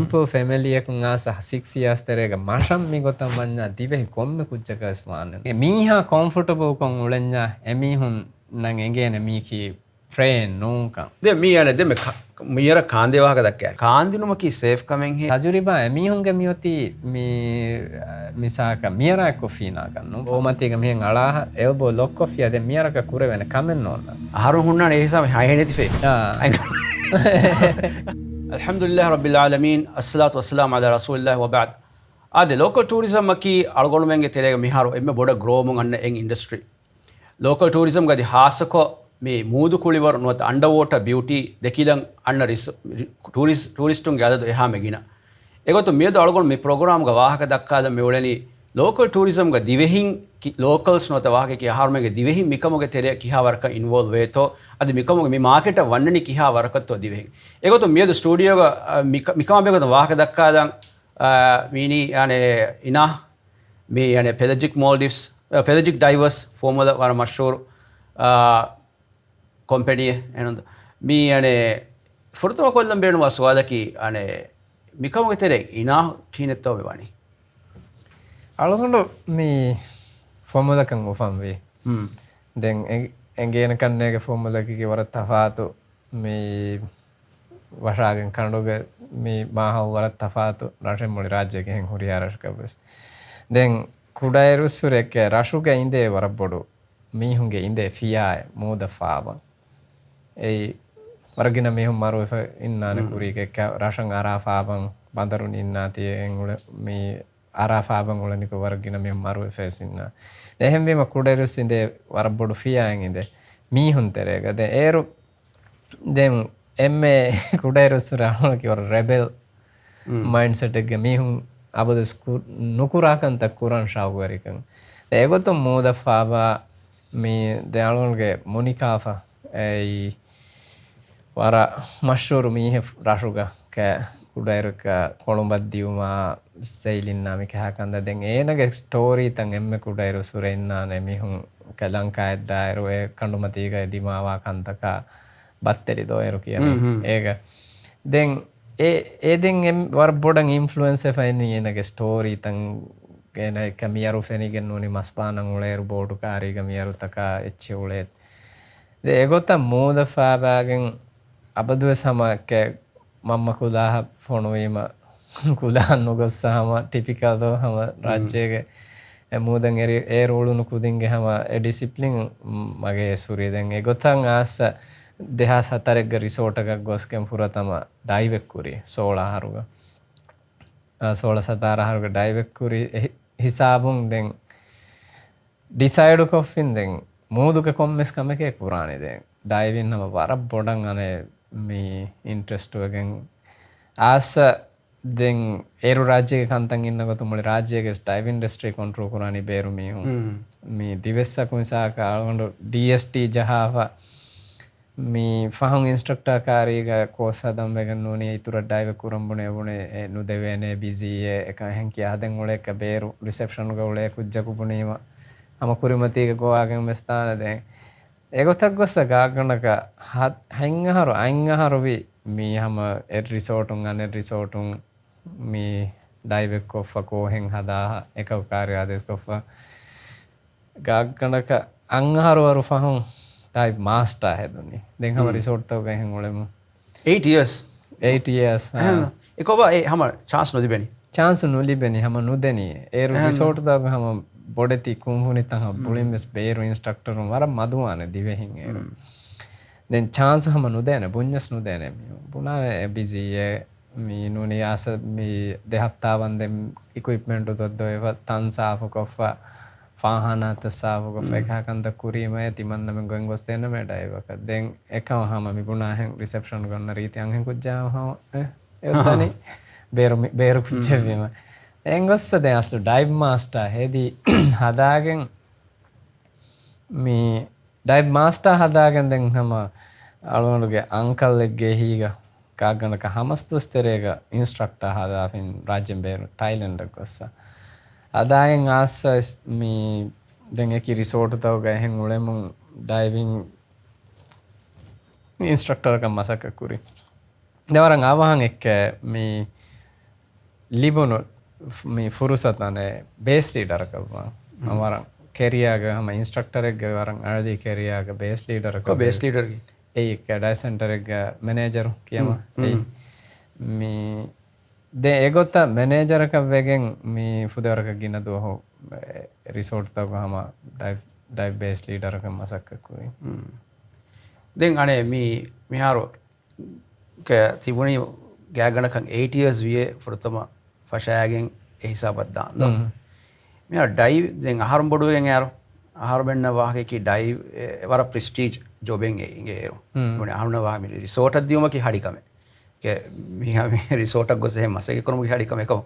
simple family එකන් ආස 6 years terega masham mi gotam manya dive komme kujjaka swanen miha comfortable kon ulenya emi hun nan engene mi ki train nunka de mi ane de me miyara kaande waga dakka kaandinuma ki safe kamen he tajuriba emi hunge mioti mi misaka miyara ko fina kannu o matiga mihen ala elbow lock off ya de miyara ka kure wen kamen nonna haru hunna ne hisa hay neti fe alhamdulillah rabbil alamin assalatu wassalamu ala rasulillah wa ba'd ade local tourism maki algonu menge terega miharu emme boda grow mun anna en industry local tourism gadi hasako me muudu kuliwar not underwater beauty dekilan anna touristun gada eha megina egoto medo algonu me program ga wahaka dakkada me oleni local tourism ga divehin locals no ta wahake ki harmege divehin mikamoge tere kiha warka involve veto adi mikamoge me market wannani kiha warkatto divehin egoto medo studio ga mikamabe ga wahaka dakkada mini ane ina me ane pelagic moldives pelagic divers formula war mashhur company enonda mi ane furtuma kollam beenu waswadaki ane mikamoge tere ina kinetto bewani algondo mi formula kan ufam we den engene kannege formula ki wara tafatu mi washagen kandoge mi mahal wara tafatu rashe moli rajye gen huriyarash kabes den kudairu sureke rashuge inde wara bodu mi hunge inde fiyae moda faaba ei waragina mi hum maru fa innane kurike rashan ara faaban bandarun innati engule mi arafaban ulaniko wargina me maru fesinna ehembe ma kuderus inde warbodu fiyan inde mi hunterega de eru dem emme kuderus rahulki war rebel mindset ege mi hun abadu nukurakan takuran shawgarikan de egoto moda faba mi de alonge monikafa ei wara mashhur mi rashuga ka kudairka kolomba diuma sailin namike hakanda den enage story tan emme kudairu surenna ne mihun kalanka eddairo e kandumatiga dimawa kantaka batteri do eru kiyana ega den den em war bodan influence faini enage story tan ena kamiyaru fenigen noni maspanan uleru bodu kariga miyaru taka echi ulet de egota moda fabagen abadu samake mamma kudaha fonuwima kudahan nugossahama typical do hama rajyege mudan e rolunu kudinge hama e discipline mage suri den e gotan asa 2004 ge resort ekak gosken puratama dive kuri 16 haruga 16 17 haruga dive kuri hisabun den decide koffin den muduke kommes kameke kurani den diving hama wara bodan ane mi interest again asa den eru rajyege kantan innagotu muli rajyege dive industry control kurani beru mi hun mi divessa kumisaka algondo DST jahawa mi fahun instructor kariga course hadam wegen noni itura dive kurambune bune nu devene busy eka hen kiya den ule ka beru reception ga ule kujjaku bunima ama kurimati ga goagen mestana den egotak gossa gaaganaka hengaharu aingaharu vi mi hama resortun ane resortun mi dive koffa ko hen hada eka karya ades koffa gaaganaka angaharu waru fahun dive master heduni den hama resort taw hen ulemu 8 years 8 years ekoba e hama chance no libeni hama nudeni eru resort da hama bodeti kumhuni tanga bulimes beru instructor wara maduane divehin eru den chance hama nudene bunjas nudene buna busy mi nuni asa mi de haftawan dem equipment udoddo eva tansa afokofa fahana tasavu ko fekha kanda kurima timanna me gongos tena me dive ka den ekaw hama mi buna hen reception gonna riti ang hen kujja ha edani beru kujjevima engossa den astu dive master hedi hadagen mi dive master hadagen den hama alwanuge uncle egge higa kagganaka hamastus terega instructor hadafin rajyen beru Thailand gossa hadagen assa mi den eki resort tawga hen ulemu diving instructor ka masaka kuri dewaran awahan ekke mi ලිබුණු මේ ෆුරුසත්නේ base leader කවවා වරන් කෙරියාග හම instructor එක වරන් අරදී කෙරියාග base leader ko base leader ki ඒ කැඩයි centre එක manager කියම මේ ද ඒගොත්ත මැනේජරක වගෙන් මේ ෆුදවරක ගින්න දුවහෝ රිසෝට් තව හම ඩයිව් බේස් ලීඩරක මසක්කකුයි දැන් අනේ මිහාරෝ තිබුණේ ගෑගණකන් 8 years විය ෆොරතම ෆෂාගෙන් ඒ හිසාබත් දාන්න මිහාර ඩයිව් දැන් අහරම් බොඩුවෙන් යාරෝ අහර බෙන්න වාහකේ කි ඩයිව් වර ප්‍රෙස්ටිජ් ජොබෙන් ගේ මොනේ අහරන වාහ මි රිසෝට් දියුම කි හඩිකම ke miha resort ak gose masage kono mi hadi kame ko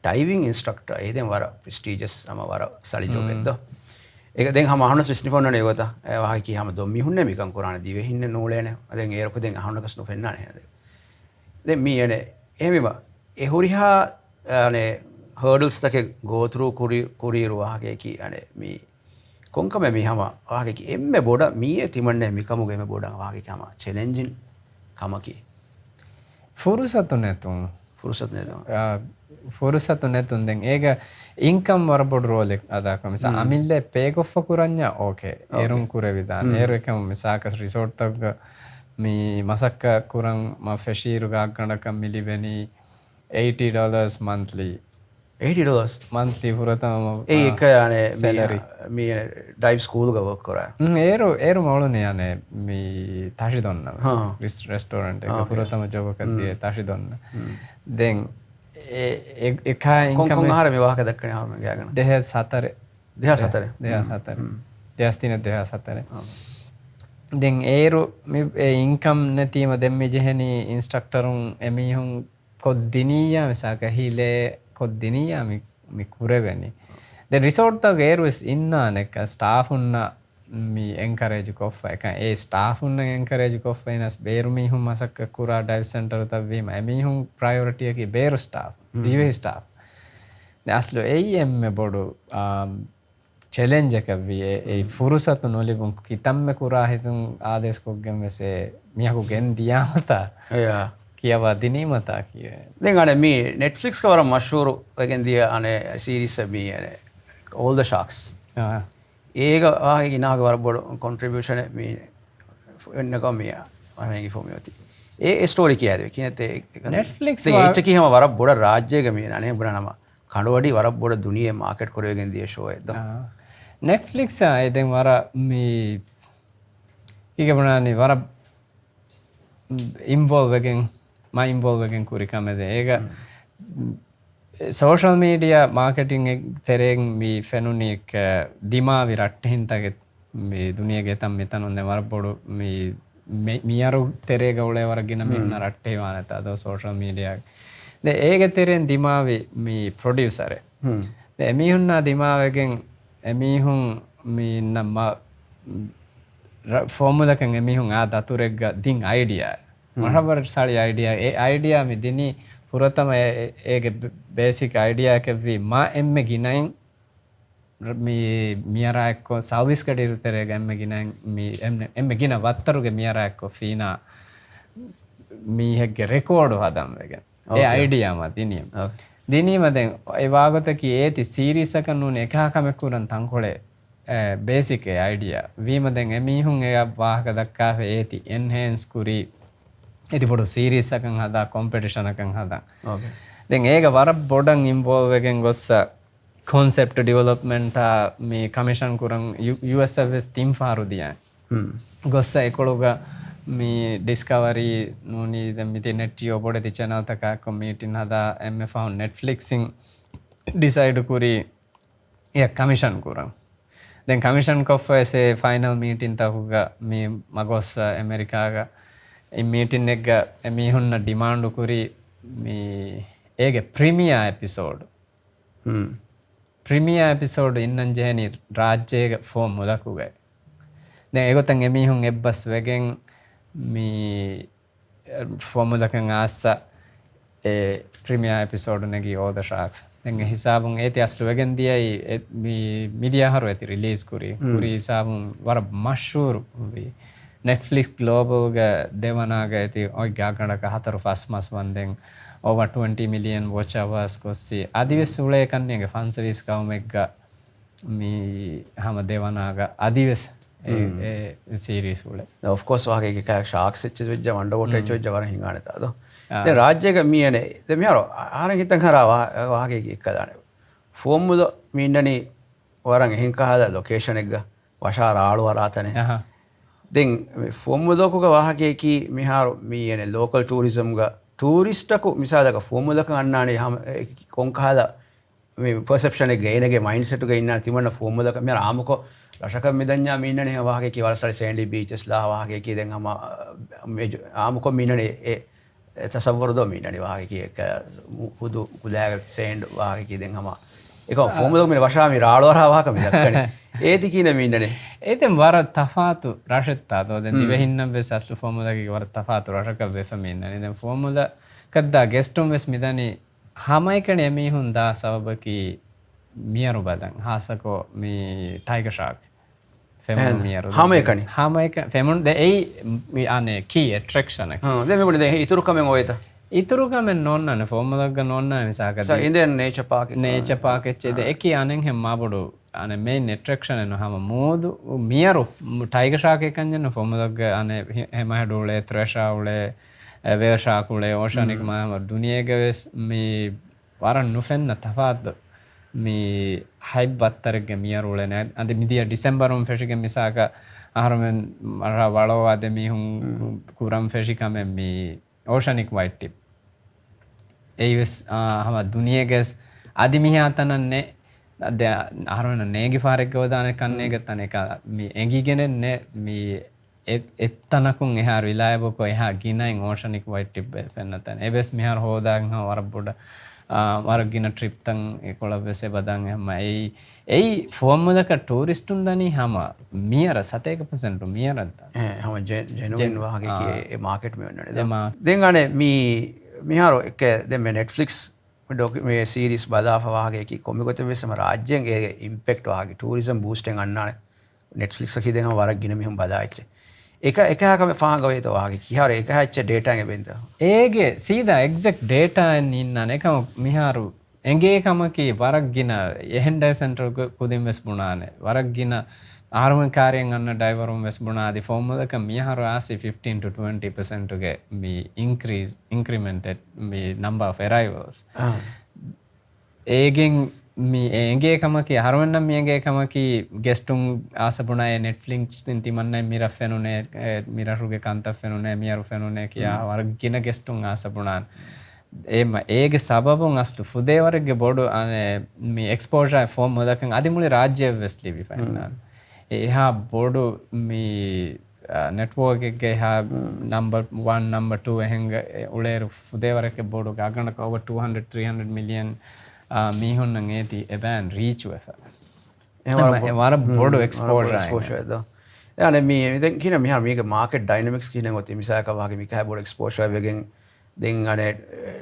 diving instructor e den wara prestigious ama wara sali job eddo eka den hama ahuna swiss nipon ne egota e waha ki hama do mi hunne mi kan qur'an diwe hinne nole ne den e ro den ahuna kasno fenna ne den mi ene ehmema e horiha ane hurdles take go through kuri waha ke ki ane mi konkame mi hama waha ki emme boda mi e timanne mi kamuge me boda waha ki hama challenging kamaki ෆුරුසතු නැතුන් ෆුරුසත් නේද ෆුරුසතු නැතුන් දැන් ඒක income වරබොඩ රෝලෙක් අදාක මිස අමිල්ලේ පේකොෆ කුරඤ්ඤා ඕකේ එරුන් කුරවිදාන ඒරු එකම මිසාකස් resort තග්ග මේ මසක්ක කුරන් ම ෆෙෂීරු ගාගණක මිලිවෙනි $80 monthly $80 monthly පුරතම ඒ එක යන්නේ salary මේ dive school ග work කරා ඒරු මවලුනේ යන්නේ මේ තාෂි දොන්න restaurant එක පුරතම job එකක් දියේ තාෂි දොන්න දැන් ඒ එකා income කොන් ආහාර මේ වාහක දක්කනේ ආවම ගෑගන 2004 දැන් ඒරු මේ income නැතිම දෙම්මි ජෙහෙනි instructorun එමිහුන් කොද්දිනියා මිසක හිලේ කොද්දිනියා මි කුරෙවෙනි the resort the where is inna nek staff unna mi encourage kofa එක ඒ staff unna encourage kofa enas beru mi hum masak kura dive center tawima mi hum priority ki beru staff dive staff the aslo am bodu challenge එක vi ඒ furusatu nolibun kitamme kura hitun ades koggem wese miyaku gen diyamata yeah කියවා දිනීමතා කිය දැන් අනේ මේ Netflix එක වර මෂහූර් එකෙන් දිය අනේ සීරීස් මේ අනේ all the sharks ඒක ආගේ ගිනාග වර බොඩ contribution මේ එන්නක මේ අනේ ෆෝමියෝති ඒ ස්ටෝරි කියද කියනත් Netflix ඒක කිවම වර බොඩ රාජ්‍යයක මේ අනේ බුණනම කඩවඩි වර බොඩ දුනියේ මාකට් කරවෙගෙන් දිය ෂෝ එකද Netflix ආයේ දැන් වර මේ ඊක බුණානේ වර involve again my involve again kurikamede ega social media marketing tereng mi fenunik dima viratten tage me duniyage tam metan onne warbodu mi miyaru terega ule waragina mi unna ratte wanata ado social media de ege teren dimavi mi producer de emihunna dimavegen emihun mi namma formula kan emihun a daturega din idea මහබර sari idea ඒ idea මි දිනි පුරතම ඒගේ basic idea එක වි මා එම්මෙ ගිනයින් මි මියරා එක්ක service කඩිරු තරේ ගම්මෙ ගිනයින් මි එම්මෙ ගින වත්තරුගේ මියරා එක්ක ෆීනා මි හෙගේ රෙකෝඩ් හදම් වෙගෙන ඒ අයිඩියා මා දිනියම් දිනීම දැන් ඒ වාගත කි ඒති සීරීස් එක නුන එකහකම කුරන් තංකොලේ බේසික් ඒ අයිඩියා වීම දැන් එමිහුන් ඒ වාහක දක්කා ඒති එන්හාන්ස් කුරි ඉති පොඩු සීරීස් එකන් හදා කොම්පිටිෂන් එකන් හදා ඕකේ දැන් ඒක වර බොඩන් ඉන්වෝල්ව් එකෙන් ගොස්ස concept development මේ කමිෂන් කරන් USFS team ෆාරු දියන් ගොස්ස ඒකොලුග මේ discovery නෝනි දැන් මිති net ජියෝ බොඩ ති channel තක community හදා MF on Netflixing decide කුරි ඒ කමිෂන් කරන් දැන් කමිෂන් කොෆසේ final meeting තකුග මේ මගොස්ස ඇමරිකාග in meeting එක එමිහුන්න demand කුරි මේ ඒගේ premier episode premier episode ඉන්නන් ජෙහෙනි රාජ්‍යයේ ෆෝම් මුලකුගේ දැන් ඒගොතන් එමිහුන් එබ්බස් වෙගෙන් මේ ෆෝම් මුලකන් ආස්ස ඒ premier episode නැගී all the sharks දැන් හිසාබුන් ඒති අස්ලු වෙගෙන් දියයි මේ media හරු ඇති release කුරි හිසාබුන් වර මෂහූර් වී Netflix global ga devanaga eti oi gaganaka hataru fast mas wanden over 20 million watch hours කොස්සේ අදිවෙස් උලේ කන්නේගේ ෆන් සර්විස් කවුමෙක්ග මේ හැම දෙවනාග අදිවෙස් ඒ සීරීස් උලේ of course වහගේ එකක් ශාක්ස් එච්ච වෙච්ච වන්ඩර් වෝටර් එච්ච වෙච්ච වර හිඟානතාද දැන් රාජ්‍යයක මීයනේ දැන් මෙහර ආරන් හිතන් කරා වහගේ එක දානේ ෆෝම්මුද මීන්නනි වරන් එහෙන් කහද ලොකේෂන් එක වශා රාළු වරාතනේ දැන් ෆෝම්මුදකුග වහගේ කි මිහාර මීයනේ ලෝකල් ටූරිසම් ග ටූරිස්ට්කු මිසාලක ෆෝම්මුදක අන්නානේ හැම කොන් කහද මේ පර්සෙප්ෂන් එක ගේනගේ මයින්ඩ් සෙට් එක ඉන්න තිබුණ ෆෝම්මුදක මෙහර ආමකෝ රශක මිදඤ්ඤා මීන්නනේ වහගේ කි වලසරි සෑන්ඩි බීචස් ලා වහගේ කි දැන් හැම මේ ආමකෝ මීන්නනේ ඒ තසවුරුදෝ මීන්නනේ වහගේ කි එක හුදු කුලෑග සෑන්ඩ් වහගේ කි දැන් හැම ඒක ෆෝම්මුදක මේ වශාමි රාළවරා වහක මිදක්කනේ ඒති කියන මීන්නනේ ඒතෙන් වර තෆාතු රෂත්තාතෝ දැන් දිවෙහින්නම් වෙස් අස්ලු ෆෝමුදකගේ වර තෆාතු රෂක වෙෆ මීන්නනේ දැන් ෆෝමුද කද්දා ගෙස්ටුම් වෙස් මිදනි හමයිකනේ මීහුන් දා සවබකි මියරු බදන් හාසකෝ මේ ටයිගර් ෂාක් ෆෙමුන් මියරු හමයිකනේ හමයික ෆෙමුන් දැන් ඒ මේ අනේ කී ඇට්‍රැක්ෂන් එක දැන් මෙමුනේ දැන් ඉතුරු කමෙන් ඔයත ඉතුරු කමෙන් නොන්නනේ ෆෝමුදක නොන්නනේ මිසාකද ඉන්දියන් නේචර් පාක් එච්චේද එකී අනෙන් හැම මාබඩු අනේ මේන් ඇට්‍රැක්ෂන් එන හැම මෝදු මියරු ටයිගර් ෂාක් එකන්ජන ෆෝමුදක අනේ හැම හඩුලේ ත්‍රෙෂා උලේ වේෂාකුලේ ඕෂනික් මාම දුනියගේ වෙස් මේ වරන් නුෆෙන්න තෆාත් මේ හයිබ් වත්තරගේ මියරුලේ නෑ අද මිදිය ඩිසෙම්බරුම් ෆෙෂිගෙ මිසාක ආහරමෙන් මර වලෝ අද මිහුන් කුරම් ෆෙෂිකම මේ ඕෂනික් වයිට් ටිප් ඒවස් හැම දුනියගේ අදි මිහාතනන්නේ අද ආහරමෙන් නේගි ෆාරෙක් ගෝදාන කන්නේ ගතන එක මේ එංගිගෙනන්නේ මේ එත්තනකුන් එහා රිලයබල් කො එහා ගිනයින් ඕෂනික් වයිට් ටිප් පෙන්නතන එබස් මිහාර හොදාන් හා වරබොඩ වරගින ට්‍රිප් තන් කොළබෙසේ බදන් හැම ඒ ෆෝම්මුදක ටූරිස්ටුන් දනි හැම මියර 7% මියරද හැම ජෙනුයින් වහගේ ඒ මාකට් මේ වෙනනේ දැන් අනේ මිහාර එක දැන් මේ Netflix මේ සීරීස් බදාෆ වහගේ කි කොමිගොත වෙසම රාජ්‍යයෙන් ඒ ඉම්පැක්ට් වහගේ ටූරිසම් බූස්ටෙන් අන්නානේ Netflix එකේ දැන් වරගින මිහුම් බදායිච්ච එකහකම ෆාගවේත වගේ කිහාර එක හැච්ච ඩේටා එකෙන්ද ඒගේ සීදා එක්සැක්ට් ඩේටා ඉන්නන එකම මිහාරු එංගේ කමකි වරක්ගින එහෙන්ඩ සෙන්ටර් කුදින් වෙස් බුණානේ වරක්ගින ආර්මන් කාර්යයෙන් අන්න ඩයිවරුම් වෙස් බුණාදි ෆෝමුදක මිහාරු ආසි 15 to 20% ගේ මේ incremented මේ number of arrivals ඒගෙන් මේ එගේ කමකි හරවන්නම් මියගේ කමකි ගෙස්ටුම් ආසපුණාය නෙට්ෆ්ලික්ස් තිමන්නයි මිර ෆෙනුනේ මිරරුගේ කන්ත ෆෙනුනේ මියරු ෆෙනුනේ කියා වරගින ගෙස්ටුම් ආසපුණාන් එම ඒගේ සබබුන් අස්තු ෆුදේවරගේ බොඩු අනේ මේ එක්ස්පෝෂර් ෆෝම් මොදකන් අදිමුලි රාජ්‍ය වෙස්ලි විපන්නන් එහා බොඩු මේ network එකේ හා number 1 number 2 එහෙන් උලේරු ෆුදේවරගේ බොඩු ගාගණක over 200 300 million මීහොන්නන් ඒති එබෑන් රීච් වෙෆ එවර බොඩු එක්ස්පෝෂර් යන මේ දැන් කියන මිහා මේක මාකට් ඩයිනමික්ස් කියන ගොත මිසාක වගේ මික බොඩු එක්ස්පෝෂර් වෙගෙන් දැන් අනේ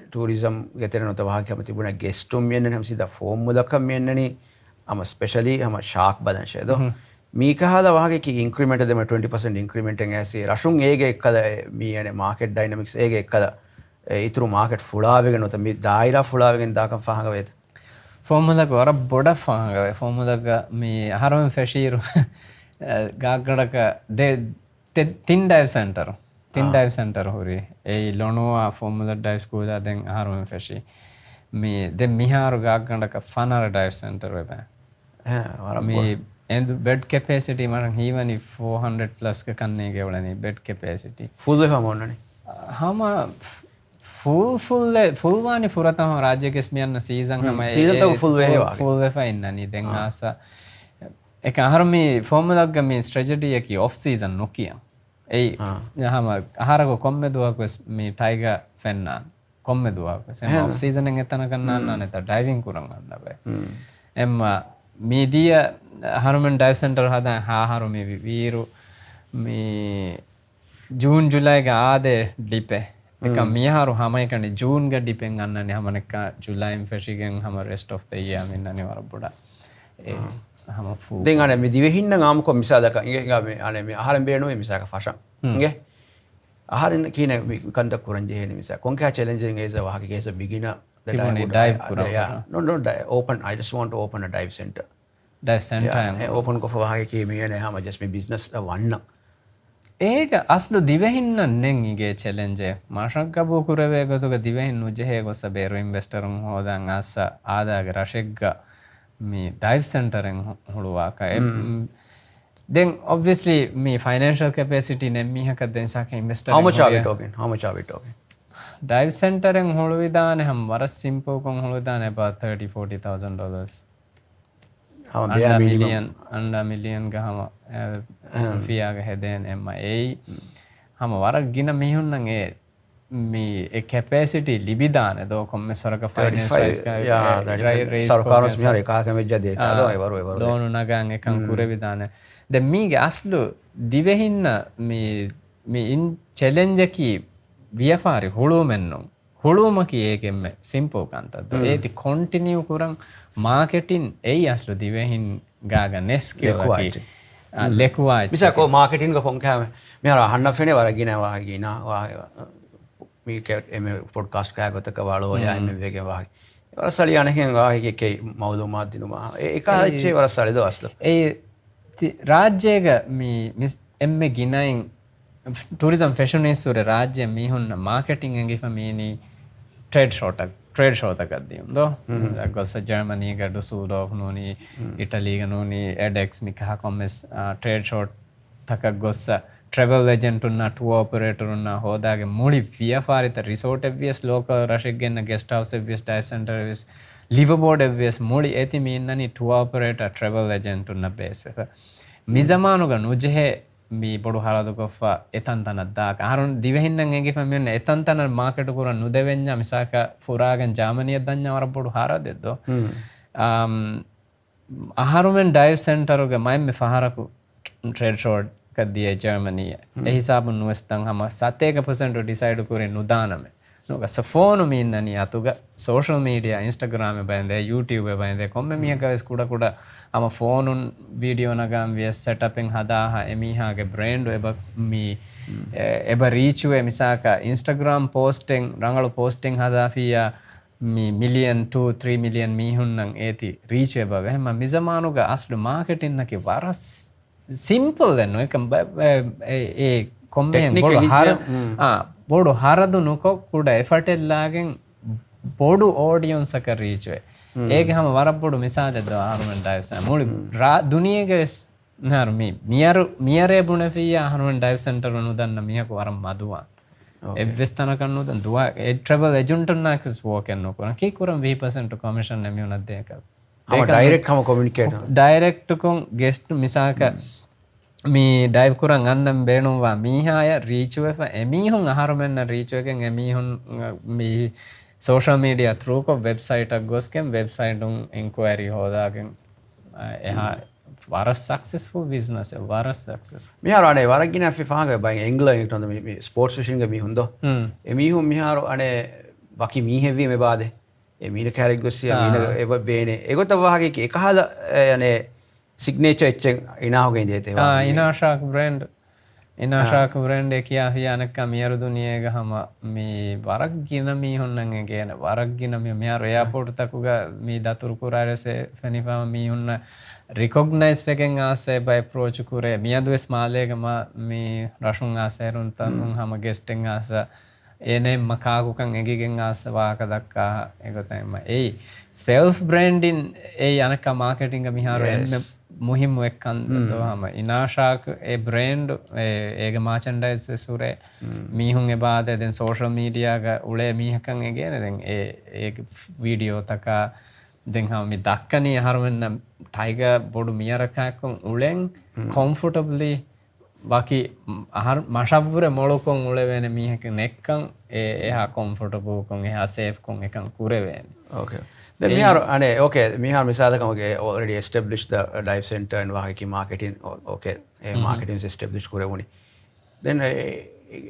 ටූරිසම් ගෙතර නොත වහක කැම තිබුණා ගෙස්ටුම් මෙන්න නම් සිතා ෆෝම් මුදක මෙන්නනි අම ස්පෙෂලි අම ශාක් බදන්ෂේද මේක හදා වහගේ කි ඉන්ක්‍රිමෙන්ට් දෙම 20% ඉන්ක්‍රිමෙන්ට් එක ඇසි රෂුන් ඒගේ එක්කද මේ අනේ මාකට් ඩයිනමික්ස් ඒගේ එක්කද ඉතුරු මාකට් ෆුලාවෙගෙන නොත මේ දායිරා ෆුලාවෙගෙන දාකම් ෆහඟ වේද ෆෝමුදක වර බොඩ ෆහඟ ෆෝමුදක මේ හරම ෆෙෂීරු ගාගඩක තින් ඩයිව් සෙන්ටර් හොරි ඒ ලොනවා ෆෝමුද ඩයිව් ස්කූල් දැන් හරම ෆෙෂි මේ දැන් මිහාරු ගාගඩක ෆනර ඩයිව් සෙන්ටර් වෙබ මේ and bed capacity මරන් හීවනි 400 plus ක කන්නේ ගෙවලනේ bed capacity full වෙ හමෝන්නනේ හම full वानी फुरता राज्य के स्मियन सीजन हमें सीजन तो full वे है full वे फाइन ननी देंग आसा एक आहार में फॉर्मूला का में स्ट्रेटजी है कि ऑफ सीजन नोकिया ए हम आहार को कम में दुआ को में टाइगर फैनना कम में दुआ को से ऑफ सीजन में इतना करना ना नहीं तो डाइविंग कुरंगा ना बे एम मीडिया हरमन डाइव सेंटर हदा आहार में वीरू में जून जुलाई का आधे डिपे එක මියහරු හමයිකනේ ජූන් ಗ ಡಿಪೆಂಗ್ ಅನ್ನನೆ ಹಮನಕ ಜುಲೈ ಫೆಶಿಗೆನ್ ಹಮ ರೆಸ್ಟ್ ಆಫ್ ದ ಇಯರ್ ಮಿನ್ನನೆ ವರಬುಡ ඒ ಹಮ ಫು දෙන් අනේ මේ දිවෙහින්න ආමකො මිසාදක ඉගේ මේ අනේ මේ ආහාරම් බේනෝ මිසාක fashion ඉගේ aharin kine kanda kuranje he nimisa konka challenging is a wahaki is a beginner that I would dive no open I just want to open a dive center open ko wahaki ki me ne hama just me business wanna ඒක අස්ලු දිවෙහින්න නෙන් ඉගේ challenge මාෂක් ගබෝ කුරවේ ගතුක දිවෙහින් උජහේ ගොස්ස බේරු ඉන්වෙස්ටරුන් හොදන් අස්ස ආදාගේ රශෙග්ග මේ dive සෙන්ටරෙන් හුළුවාක then obviously me financial capacity nemmi haka den saka investor how much are we talking dive center en holu vidane ham war simple kon holu vidane about $30,000-$40,000 how under million ga hama fiya ga heden emma ei hama war gina mihun nan e me a capacity libidane do komme saraka finance wise ka sarkaros mihare ka ka mejja deta do ai waru donu nagan ekan kure vidane දැන් මීගේ අස්ලු දිවෙහින්න මේ ඉන් challenge එකි වියෆාරි හුළුමෙන්නු හුළුමකි ඒකෙම්ම simple කන්තද ඒති කොන්ටිනියු කුරන් marketing එයි අස්ලු දිවෙහින් ගාග නෙස් කියලාකි ලෙකුවා මිසා කෝ marketing ග කොන්කාම මෙහර අහන්න ෆෙනේ වරගින වාගින මේ එමෙ podcast කෑ ගතක වලෝ යා එමෙ වේගේ වාගි වරසලි අනකෙන් වාගි කේ මවුදුමාත් දිනුමා ඒක ආච්චේ වරසලි දවස්ල ඒ රාජ්‍යයක එම්ම ගිනයින් tourism ෆෙෂනේස්වර රාජ්‍ය මිහුන්න මාකටිං ඇගිප මීනි ට්‍රේඩ් ෂෝතකක්දීම් දෝ ගොස්ස ජර්මනීක ඩුසූඩෝ් නූනි ඉටලීග නූනි එඩෙක්ස් මිකහ කොමස් ට්‍රේඩ් ෂෝට් තකක් ගොස්ස ට්‍රබල් ලෙජෙන්ටුන්න ටුව ඔපරේටරුන්න හෝදාගේ මුඩි වියපාරිත රිසෝට් එවියස් ලෝක රශක් ගන්න ගෙස්ට හවස් එවියස් ඩයි සෙන්ටර්විස් ලිවබෝඩ් එවියස් මුඩි ඇති මීන්නනි ටුව ඔපරේට ට්‍රබල් ලෙජෙන්ටුන්න බේස් එක මිසමානුග නුජහෙ මේ බොඩු හරදු කොෆ්වා එතන් තනත් දාක අහරුන් දිවෙහින්නන් එගේ ෆැමියන් එතන් තන මාකට් කුරන් නුදෙවෙඤ්ඤා මිසාක ෆුරාගෙන් ජර්මනිය දඤ්ඤා වර බොඩු හරදෙද්දෝ අහරුමෙන් ඩයිව් සෙන්ටරුගේ මයිම් මේ ෆහරකු ට්‍රේඩ් ෂෝට් කද්දියේ ජර්මනිය ඒ හිසාබුන් නුවස්තන් හම 7% ඩිසයිඩ් කුරේ නුදානමෙ නුග සෆෝනු මින්නනි අතුග සෝෂල් මීඩියා ඉන්ස්ටාග්‍රෑම් බැඳේ YouTube බැඳේ කොම්මෙ මියකවස් කුඩ කුඩ අම ෆෝනුන් වීඩියෝ නගම් විය සෙටපින් හදාහ එමිහාගේ බ්‍රෑන්ඩ් එබ මී එබ රීචුවේ මිසාක ඉන්ස්ටාග්‍රෑම් පෝස්ටිං රංගලු පෝස්ටිං හදාෆියා මී මිලියන් 2-3 මිලියන් මීහුන්නන් ඒති රීචුවේ බව එහෙම මිසමානුග අස්ලු මාකටින් නකි වරස් සිම්පල් දෙන්න එක ඒ කොම්මෙන් බොඩු හර බොඩු හරදු නොකො කුඩ එෆර්ට් එල්ලාගෙන් බොඩු ඔඩියන්ස් එක රීචුවේ ඒක හැම වරපොඩු මිසාදද ආහරුමෙන් ඩයිව් සෙන්ටර් මුලි දුනියගේ නර්මි මියරේ බුණෆිය ආහරුමෙන් ඩයිව් සෙන්ටර් නුදන්න මියක වරම් මදුවා එවස්තන කන්නු දන් දුවා ඒ ට්‍රැවල් එජන්ට් නාක්ස් වෝකන් නොකරන කී කරම් 20% කමිෂන් නෙමියුනත් දෙක ඒක ඩයිරෙක්ට් කම කොමියුනිකේට් ඩයිරෙක්ට් කොන් ගෙස්ට් මිසාක මේ ඩයිව් කුරන් අන්නම් බේනුවා මීහාය රීචුව එමිහුන් ආහරුමෙන් රීචුවකෙන් එමිහුන් මේ social media through ko website ak gosken website un inquiry hodagen eha varas successful business varas success miharo ane waragina afi faanga bay england ekton me sports fishing ge mi hundo e mi hum miharo ane baki mi heavy me bade e mi kare gossia mi eba bene egota wahage ke ekahada ane signature echen ina hoge indete inashak brand ඉනාශාක brand එක කියා හියානක මියරු දුනියේග හම මේ වරක් ගින මීහුන්නන් ගේන වරක් ගින මියරු airport තකුග මේ දතුරු කුරාරසේ ෆෙනිපා මීහුන්න රිකොග්නයිස් වෙකෙන් ආසේ බයි approach කුරේ මියදුස් මාලේගම මේ රෂුන් ආසේරුන් තනුන් හම ගෙස්ටෙන් ආස එනේ මකාකුකන් එගිගෙන් ආස වාක දක්කා ඒකතෙම ඒ සෙල්ෆ් බ්‍රෑන්ඩින් ඒ යනක මාකටිංග මිහාරු එන්න මුහිම් එක්කන් දෝහම ඉනාශාක ඒ බ්‍රෑන්ඩ් ඒක මර්චන්ඩයිස් වෙසුරේ මීහුන් එබාද දැන් සෝෂල් මීඩියා ග උලේ මීහකන් එගෙන දැන් ඒ වීඩියෝ තකා දැන් හම මේ දක්කනේ හරවෙන්න ටයිගර් බොඩු මියරකක්කොන් උලෙන් කොම්ෆර්ටබ්ලි बाकी මශපුර මොලොකොන් උලේ වෙන මීහක නෙක්කන් එහා කොම්ෆර්ටබල් කොන් එහා සේෆ් කොන් එකන් කුරේ වෙන okay then mihar ane okay mihar misala kamage already established the dive center and wahaki marketing okay marketing is established kore woni then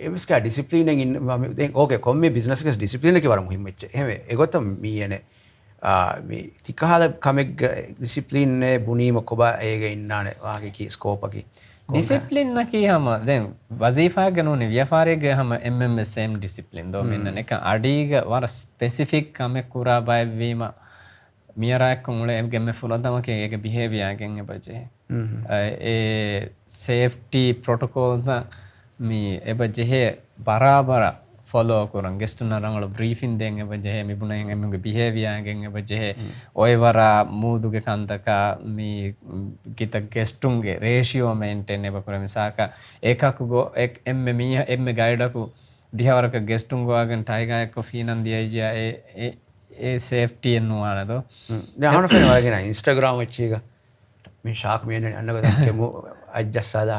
eviska discipline in then okay komme business ke discipline ke wara muhim wecche ehme egotam mi ene me tikahada kameg discipline ne bunima koba ege innane wahaki ki scope aki discipline කියහම දැන් වසීෆා ගනුනේ ව්‍යාපාරයේ ගහම MMSM discipline දෝ මෙන්න එක අඩීග වර specific කම කුරා බයවීම මියරාක් මුල එම්ගෙම ෆුලදම කේක behaviour ගෙන් එබජේ ඒ සේෆ්ටි ප්‍රොටෝකෝල් මේ එබජේ බරාබර follow kurang guest narangalo briefing den ebaje mi bunayen emuge behavior gen ebaje oy wara mooduge kandaka mi kita guestunge ratio maintain eba kurame saka ekaku go ek emme mi emme guide aku dihawaraka guestung go agen taiga ekko finan diya e safety ennuana do de ahana fen waragena Instagram wechiga me shark me annaga dakkemu adjust sada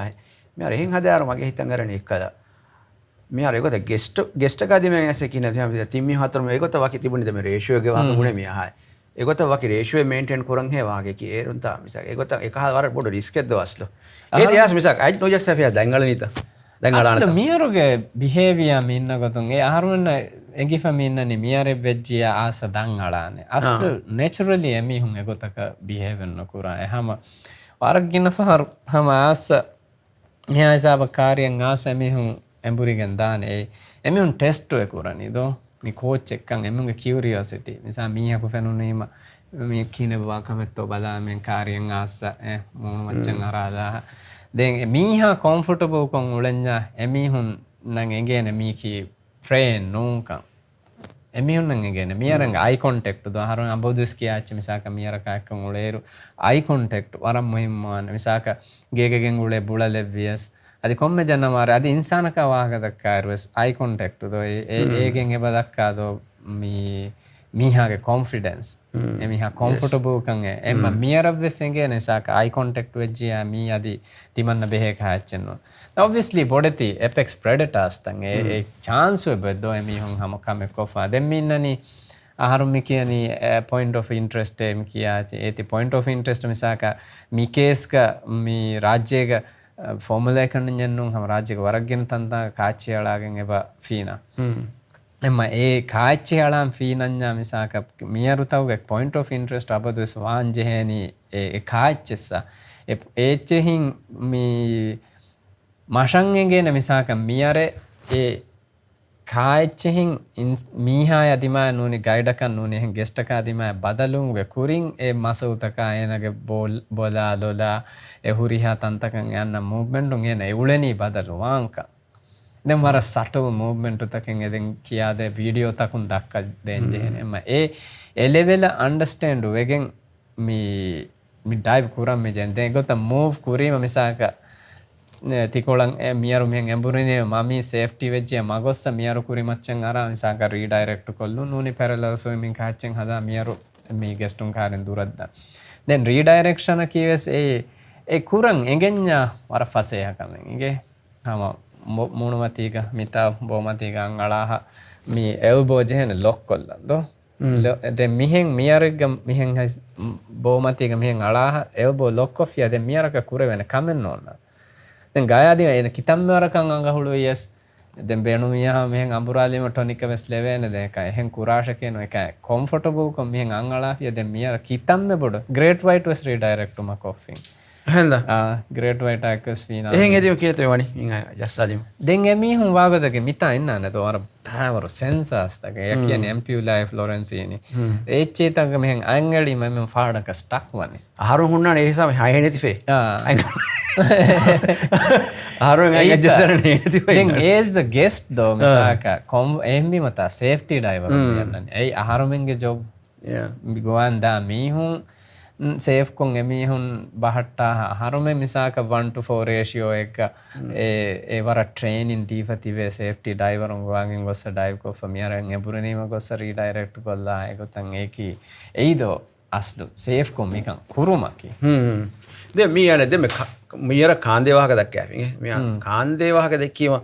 me ar hen hadaru mage hitan garane ekkada me ar egota guest ka dime ase kina thame timmi hataru me egota waki tibuni de me ratio ge waka gune me ha egota waki ratio maintain kurang he wage ki erunta misak egota ekha war bodu risk eddo aslo e deyas misak I no just afia dangala nita dangala aslo miyaruge behavior minna gotun e aharunna engifa minna ni miyare vejjiya asa dangalane aslo naturally emi hun egotaka behavior nokura ehama warak ginna fahar hama asa meha hisaba karyan asa emi hun emburigen daane emi un test e kurani do mi coach ekkan emunge curiosity misa miha ko fenunima mi kine ba kametto bala men karyan asa munu machan arada den miha comfortable kon ulenya emi hun nan engene mi ki train nunkan emi hun nan engene miyaranga eye contact do harun ambodus kiyaach misaka miyaraka ekkan uleru eye contact waram muhimman misaka gegegen ule bulalevias అది కొమ్మె జన్నమారు అది ఇన్సానక వాగదక్కారు eye contact దో ఏగెం ఎబదక్కాదో మీ මීහාගේ confidence එමිහා කොම්ෆර්ටබල් කන් එම්ම මියරව්වෙසෙන්ගේ නසාක අයි contact වෙජ්ජියා මී අදි තිමන්න බෙහෙක හැච්චෙන්නෝ obviously බොඩති එපෙක්ස් ප්‍රෙඩටර්ස් තන් ඒ chance වෙබදෝ එමිහුන් හම කම කොෆා දෙමින්නනි ආහාරම් මිකියනි point of interest එම් කියා ඒති point of interest මිසාක මි කේස්ක මි රාජ්‍යයක ෆෝමුලා එකන්න යන්නුන් හම රාජ්‍යක වරක්ගෙන තන්තා කාච්චියාලාගෙන් එබ ෆීනා එම ඒ කාච්චියාලාම් ෆීනඤ්ඤා මිසාක මියරුතවගේ point of interest අබදුස් වාංජෙහෙනි ඒ කාච්චෙස්ස ඒච්චෙහින් මි මෂංගෙගෙන මිසාක මියරේ ඒ කාච්චෙහින් මීහා යදිමා නූනි ගයිඩකන් නූනි එහෙන් ගෙස්ටක අදිමා බදලුන්ගේ කුරින් ඒ මසඋතක එනගේ බෝලා ලොලා ඒ හුරිහා තන්තකන් යන්න මූව්මන්ට් උන් එන ඒ උලෙනි බදලු වාංකා දැන් වර සටල් මූව්මන්ට් උතකෙන් එදෙන් කියාද වීඩියෝ තකුන් දක්ක දෙන්ජෙහෙන එම ඒ ලෙවල් අන්ඩර්ස්ටෑන්ඩ් වෙගෙන් මි ඩයිව් කුරම් මෙ ජෙන් දැන් ගොත මූව් කුරීම මිසාක තිකොලන් මියරු මෙන් එම්බුරිනේ මමි සේෆ්ටි වෙජ්ජිය මගොස්ස මියරු කුරි මච්චන් අරා මිසාක රීඩයිරෙක්ට් කොල්ලු නූනි පැරලල් ස්විමින් කාච්චෙන් හදා මියරු මේ ගෙස්ටුන් කාරෙන් දුරද්ද දැන් රීඩයිරෙක්ෂන කීවස් ඒ කුරන් එගෙන්ඥා වර ෆසේ හකමෙන් ඉගේ හම මුණුමතික මිතා බෝමතික අංගලාහ මේ එල්බෝ ජෙහෙන ලොක් කොල්ලන්දෝ දැන් මිහෙන් මියරෙග්ග මිහෙන් බෝමතික මිහෙන් අලාහ එල්බෝ ලොක් ඔෆියා දැන් මියරක කුර වෙන කමෙන් ඕන දැන් ගායාදී එන කිතම්මවරකන් අංගහුළු යස් දැන් බේණු මියා මෙහෙන් අඹුරාලිම ටොනික වෙස් ලෙවෙන දැන් කය එහෙන් කුරාෂ කියන එක කොම්ෆර්ටබල් කොම් මිහෙන් අංගලා ෆිය දැන් මියර කිතම්මෙ බොඩ ග්‍රේට් වයිට් වෙස් රීඩයිරෙක්ට් ම කොෆින් එහෙන්ද ග්‍රේට් වයිට් ඇකස් ෆීනා එහෙන් එදිම කීතේ වනි මින් ජස්සාදිම දැන් එමි හුන් වාගදගේ මිතා ඉන්නා නේද අර තාවර සෙන්සර්ස් තක ය කියන්නේ එම්පියුලා ෆ්ලොරෙන්සිනි ඒච්චේතක මෙහෙන් ඇන්ගලි මම ෆාඩක ස්ටක් වනේ ආහාරු හුන්නා ඒ හිසම හය නෙතිෆේ ආහාරු ඇන්ගජස්සර නෙතිෆේ දැන් ඒස් ද ගෙස්ට් දෝ මිසාක කොම් එම්බි මතා සේෆ්ටි ඩයිවර් යන්නනේ ඒ ආහාරුමෙන්ගේ ජොබ් ගෝවන් දා මීහුන් සේෆ් කොන් එමිහුන් බහට්ටා හරුමේ මිසාක 1:4 රේෂියෝ එක ඒ වර ට්‍රේනින් දීපතිවේ සේෆ්ටි ඩයිවරුන් ගාගෙන් ගොස්ස ඩයිව් කොෆ මියරන් එබුරනීම ගොස්ස රීඩයිරෙක්ට් කොල්ලා ඒකතන් ඒකි එයිදෝ අස්ලු සේෆ් කොන් මිකන් කුරුමකි දෙ මියන දෙ මියර කාන්දේ වහක දක්කෑ මිය කාන්දේ වහක දෙකීම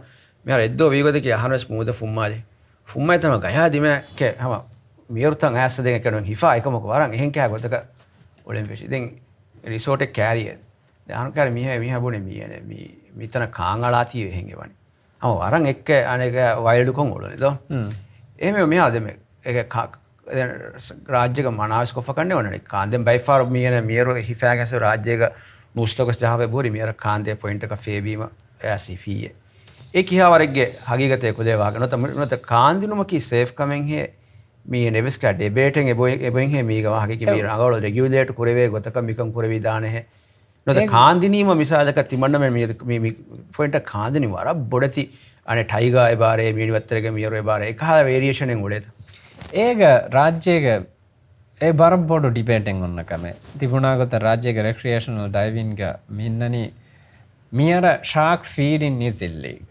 මියර එද්දෝ වීගොද කිය අහනස් මූද ෆුම්මාලි ෆුම්මයි තම ගයා දිම කේ හම මියරුතන් ඇස්ස දෙක කරන හිෆා එකමක වරන් එහෙන් කෑ ගොතක ඔලිම්පික්ස් දැන් රිසෝට් එක කෑරිය දැන් අහන කාරේ මිහ බොනේ මියනේ මිතන කාංගලාතිය එහෙන් එවනේ අව අරන් එක්ක අනේක වයිල්ඩ් කොන් ඔලනේ දෝ එහෙම මිහ දෙම ඒක රාජ්‍යක මනාවස් කොෆ කන්නේ ඕනේ කාන්දෙන් බයි ෆාර් මියනේ මියරෝ හිෆාගස රාජ්‍යක නුස්තකස් ජාවේ බොරි මියර කාන්දේ පොයින්ට් එක ෆේබීම ඇසි ෆීයේ ඒ කියාවරෙක්ගේ හගීගතේ කුදේ වාගෙන නොත කාන්දිනුම කි සේෆ් කමෙන් හේ මේ නෙවිස් කා ඩිබේටෙන් එබොයින් හේ මීග වාගේ කි මී රංගවල රෙගියුලේට් කුරවේ ගොතක මිකම් කුරවි දානේ හේ නොත කාන්දිනීම මිසාලක තිමන්න මේ පොයින්ට් කාන්දිනි වර බොඩති අනේ ටයිගා ඒ බාරේ මීනිවත්තරගේ මියරේ බාරේ එක වේරියේෂන් එකෙන් උඩේද ඒක රාජ්‍යයක ඒ බර බොඩු ඩිබේටෙන් ඔන්නකම තිබුණාගත රාජ්‍යයක රෙක්‍රියේෂනල් ඩයිවින්ග මින්නනි මියර ශාක් ෆීඩින් නිසිල්ලීග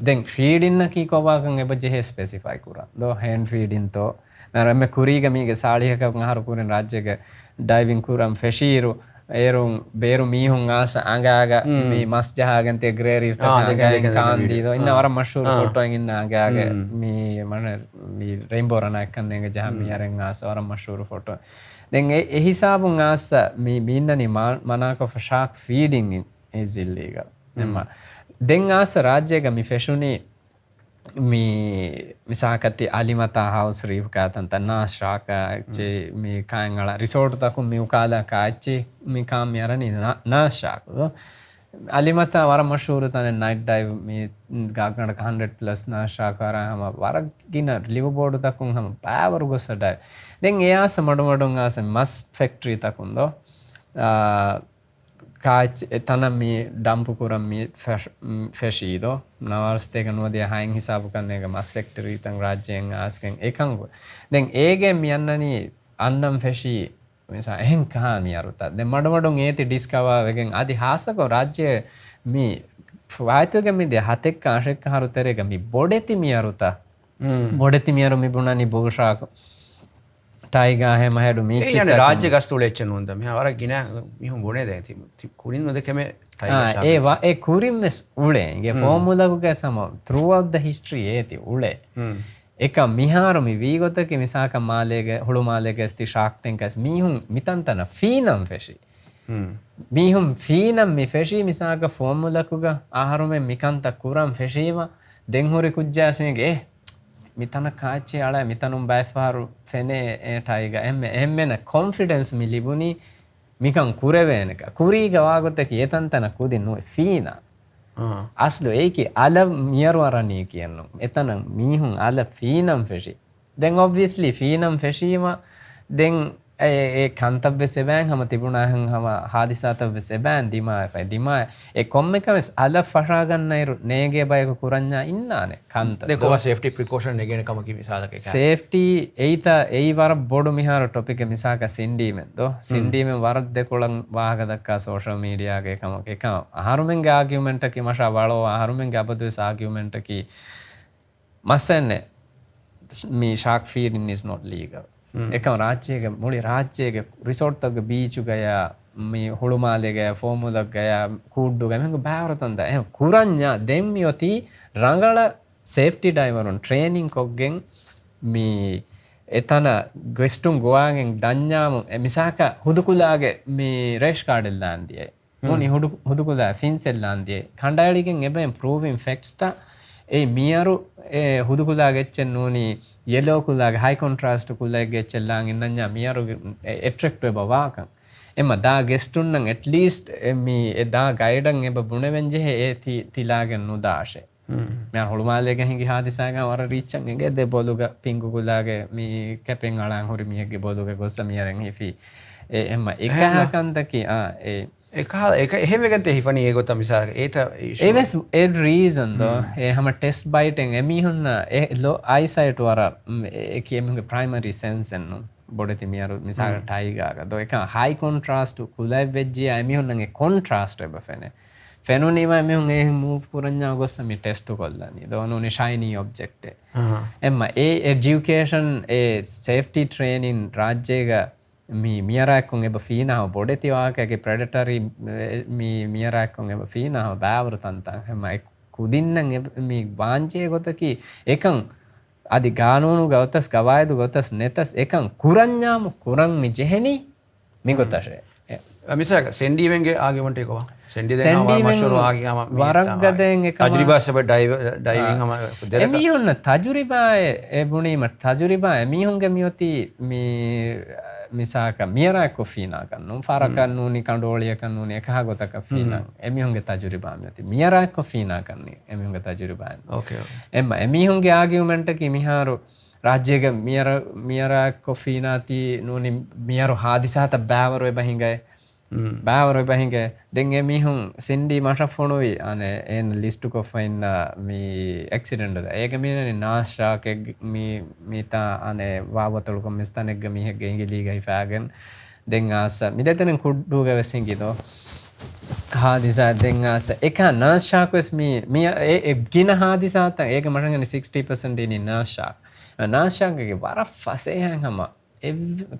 දැන් ෆීඩින්න කී කොවාකන් එබ ජෙහෙ ස්පෙසිෆයි කුරා දෝ හෙන් ෆීඩින්තෝ නරම කුරීග මීගේ සාලියක හරු කුරෙන් රාජ්‍යයක ඩයිවින් කුරම් ෆෙෂීරු ඒරුම් බේරු මීහුන් ආස අඟාග මේ මස් ජහාගන්තේ ග්‍රේරීෆ් කාන්දීදෝ ඉන්න වර මෂූර් ෆොටෝන් ඉන්න අඟාග මේ මන මේ රේන්බෝ රණක්කන්නේගේ ජහ මියරෙන් ආස වර මෂූර් ෆොටෝ දැන් ඒ හිසාබුන් ආස මේ බින්නනි මනාක ඔෆ් ෂාක් ෆීඩින් is illegal එම්ම දැන් ආස රාජ්‍යයක මි ෆෙෂුනි misakati alimata house reef katanta na shaka che mi kaangala resort taku mi ukala kaachi mi kam yarani na shaka alimata wara mashhur tane night dive mi gagnada 100+ na shaka ara hama waragina liverboard takun hama power gosa dive den e asa madumodun asa mas factory takundo කාච් එතන මේ ඩම්පු කුරම් මේ ෆැෂීදෝ නවර්ස්තේක නුවදිය හයින් හිසාබු කන්න එක මස් factory තන් රාජ්‍යයෙන් ආස්කෙන් එකංගු දැන් ඒගේ මියන්නනි අන්නම් ෆැෂී නිසා එහෙන් කහාමි අරුත දැන් මඩමඩුන් ඒති ඩිස්කවා වෙගෙන් අදි හාසකෝ රාජ්‍ය මේ වායතුගේ මේ දෙහතෙක් ආශෙක් හරුතරේක මේ බොඩෙති මි අරුත බොඩෙති මි අරු මි බුණනි බෝෂාක ටයිගා හැම හැඩු මීච්චි ඒ රාජ්‍ය ගස්තුල එච්ච නුන්ද මෙහා වර ගින මිහුන් බොනේ දැන් ති කුරින් නොද කෙමේ ටයිගා ඒවා ඒ කුරින් මෙස් උලේ ගේ ෆෝමුලාකුගේ සම throughout the history ඒති උලේ එක මිහාරු මි වීගොතක මිසාක මාලේගේ හුළු මාලේගේ ස්ති ෂාක් ටැන්කස් මිහුන් මිතන්තන ෆීනම් ෆෙෂි මිහුන් ෆීනම් මි ෆෙෂි මිසාක ෆෝමුලාකුගේ ආහාරමෙ මිකන්ත කුරම් ෆෙෂීවා දෙන් හොරි කුජ්ජාසෙගේ මිතන කාච්චේ අල මිතනුම් බයිෆාරු ෆෙනේ ටයිග එම්මෙන කොන්ෆිඩන්ස් මි ලිබුනි මිකන් කුරවේනක කුරීග වාගොතක ඒතන්තන කුදින් නොයි ෆීනා අස්ලු ඒකි අල මියරවරණී කියන්නු එතන මීහුන් අල ෆීනම් ෆෙෂි දැන් ඔබ්වියස්ලි ෆීනම් ෆෙෂීම දැන් ඒ කන්තබ්බ සෙබෑන් හම තිබුණාහන් හම හාදිසාතබ්බ සෙබෑන් දිමාය දිමාය ඒ කොම්මකමස් අල ෆෂා ගන්නයිරු නේගේ බයක කුරඤ්ඤා ඉන්නානේ කන්ත දෙකව සේෆ්ටි ප්‍රිකෝෂන් නෙගෙන කම කි මිසාලක එක සේෆ්ටි ඒත ඒ වර බොඩු මිහාර ටොපික් මිසාක සින්ඩීමෙන් දෝ සින්ඩීමෙන් වර දෙකොලන් වාහක දක්කා සෝෂල් මීඩියා ගේ කම එක ආහාරුමෙන් ගේ ආගියුමන්ට් කි මෂා වලෝ ආහාරුමෙන් ගේ අබදුස් ආගියුමන්ට් කි මස්සන්නේ මේ ෂාක් ෆීඩින් is not legal එකම රාජ්‍යයක මුළි රාජ්‍යයක රිසෝට් එකක බීචු ගයා මේ හුළුමාලේ ගයා ෆෝමුලක් ගයා කුඩ්ඩු ගයා මම බාවරතන්ද එහෙ කුරඤ්ඤා දෙම්මියොති රංගල සේෆ්ටි ඩයිවරුන් ට්‍රේනින් කොග්ගෙන් මේ එතන ගෙස්ටුන් ගෝවාගෙන් දඤ්ඤාම මිසාක හුදුකුලාගේ මේ රේෂ් කාඩල් දාන්දියේ මොනි හුදුකුලා ෆින්සෙල් දාන්දියේ කණ්ඩායලිගෙන් එබෙන් ප්‍රූවින් ෆැක්ට්ස් තා ඒ මියරු ඒ හුදුකුලා ගෙච්චෙන් නෝනි yellow kulaga high contrast kulaga gechellang innanya miyaru attract weba wakan emma da gestun nan at least mi eda guide an eba bunevenje he e tilagen nudashe me holumale ge hingi hadisaga wara reach an ge de boluga pingu kulaga mi kepen alan hori miyege boluga gossa miyaren hifi emma ekahakanta ki එක එහෙම ගත්තේ හිෆනි ඒගොත මිසාක ඒත ඒවස් ඒ reason දෝ ඒ හැම test බයිටෙන් එමිහුන්න ඒ ලෝ අයිසයිට් වර ඒ කියමුගේ primary sense එන්නු බොඩති මියරු මිසාක ටයිගාක දෝ එක හයි කොන්ට්‍රාස්ට් කුලයි වෙජ්ජි එමිහුන්නගේ කොන්ට්‍රාස්ට් එබ ෆෙනේ ෆෙනුනීම එමිහුන් ඒ move පුරඤ්ඤා ගොස්ස මි ටෙස්ට් කොල්ලානි දෝ නෝනි ෂයිනි ඔබ්ජෙක්ට් එම්ම ඒ එඩියුකේෂන් ඒ සේෆ්ටි ට්‍රේනින් රාජ්‍යයක මියරැක්කුන් එබ ෆීනාව බොඩෙති වාකගේ ප්‍රෙඩටරි මියරැක්කුන් එබ ෆීනාව බෑවරු තන්තන් හැම කුදින්නන් මේ වාංචය ගොතකි එකන් අධි ගානූනු ගවතස් ගවායදු ගොතස් නෙතස් එකන් කුරඤ්ඤාම කුරන් මි ජෙහෙනි මි ගොතශේ මිසක සෙන්ඩීවෙන්ගේ ආගියුමන්ට් එකවා සෙන්ඩි වරක්ගදෙන් එක තජරිබාසබ ඩයිවිං හම එමිහුන්න තජුරිබාය එබුණීම තජුරිබා එමිහුන්ගේ මියොති මිසාක මියරක් කොෆීනා කන්නු ෆරකන්නූනි කණ්ඩෝලිය කන්නූනි එකහ ගොතක ෆීනන් එමිහුන්ගේ තජුරිබාමියති මියරක් කොෆීනා කන්නේ එමිහුන්ගේ තජුරිබායන් එම එමිහුන්ගේ ආගියුමෙන්ට්ක මිහාරු රාජ්‍යක මියරක් කොෆීනාති නූනි මියරු හාදිසාත බෑවරුව බහිංගයි බෑවරුව බහිංග දෙන් එමිහුන් සින්ඩි මශෆොනුයි අන එන් ලිස්ටු කොෆයින්න මේ එක්සිඩෙන්ටද ඒක මිනනි නාශ්‍රාක මීතා අනේ වාවතලුක මිස්තනෙක්ග මිහෙක් ඉංගිලීගයි ෆෑගෙන් දෙන් ආස මිදතනෙන් කුඩ්ඩුග වෙසිංගිතෝ හාදිසා දෙන් ආස එක නාශ්‍රාකවෙස් ඒ ගින හාදිසාත ඒක මටගන 60% ඉනි නාශ්‍රාක් නාශ්‍රාකගේ වර ෆසේහැන් හම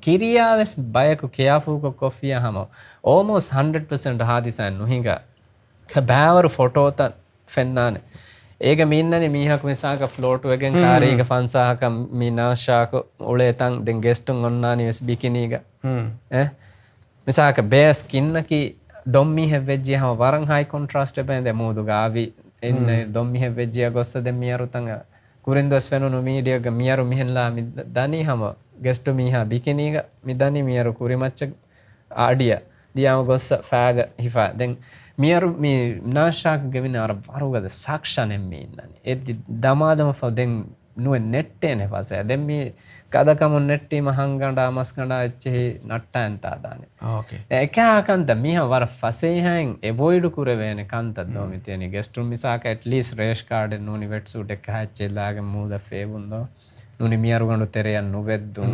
කිරියාවෙස් බයකු කියාෆූක කොෆිය හම almost 100% හාදිසයන් නුහිඟ බෑවරු ෆොටෝත ෆෙන්නානේ ඒක මින්නනි මීහක් මිසාක ෆ්ලෝටුවගෙන් කාරීක ෆන්සාහක මිනාශාක උලේතන් දෙන් ගෙස්ටුන් ඔන්නානි වෙස් බිකිනීග මිසාක බේස් කින්නකි දොම්මිහ වෙජ්ජිය හම වරන් හයි කොන්ට්‍රාස්ට් එපෙන්ද මූදු ගාවි එන්න දොම්මිහ වෙජ්ජිය ගොස්ස දෙ මියරුතංග කුරින්දොස් ෆෙනුනු මීඩියග මියරු මිහෙන්ලා දනී හම ගෙස්ටු මීහා බිකිනීග මිදනි මියරු කුරිමච්ච ආඩිය දියාම ගොස්ස ෆෑග හිෆා දැන් මියරු මේ නාශාක ගෙවින අර වරුගද සාක්ෂණයෙන් මේ ඉන්නනේ එද්දි දමාදම ෆ දැන් නුව නෙට්ටේනේ ෆසේ දැන් මේ කදකම නෙට්ටි මහංගඬා මස්කඬා එච්චේ නට්ටා එන්තා දානේ ඕකේ එකහකන්ත මිහ වර ෆසේහෙන් එබොයිඩු කුරවේනේ කන්ත දෝමිතේනි ගෙස්ටු මිසාක at least රේෂ් කාඩ් නූනි වෙට් සූට් එක හැච්චෙලාගේ මූද ෆේබුන්දෝ නුනි මියරු ගඬු තෙරයන් නුවෙද්දුන්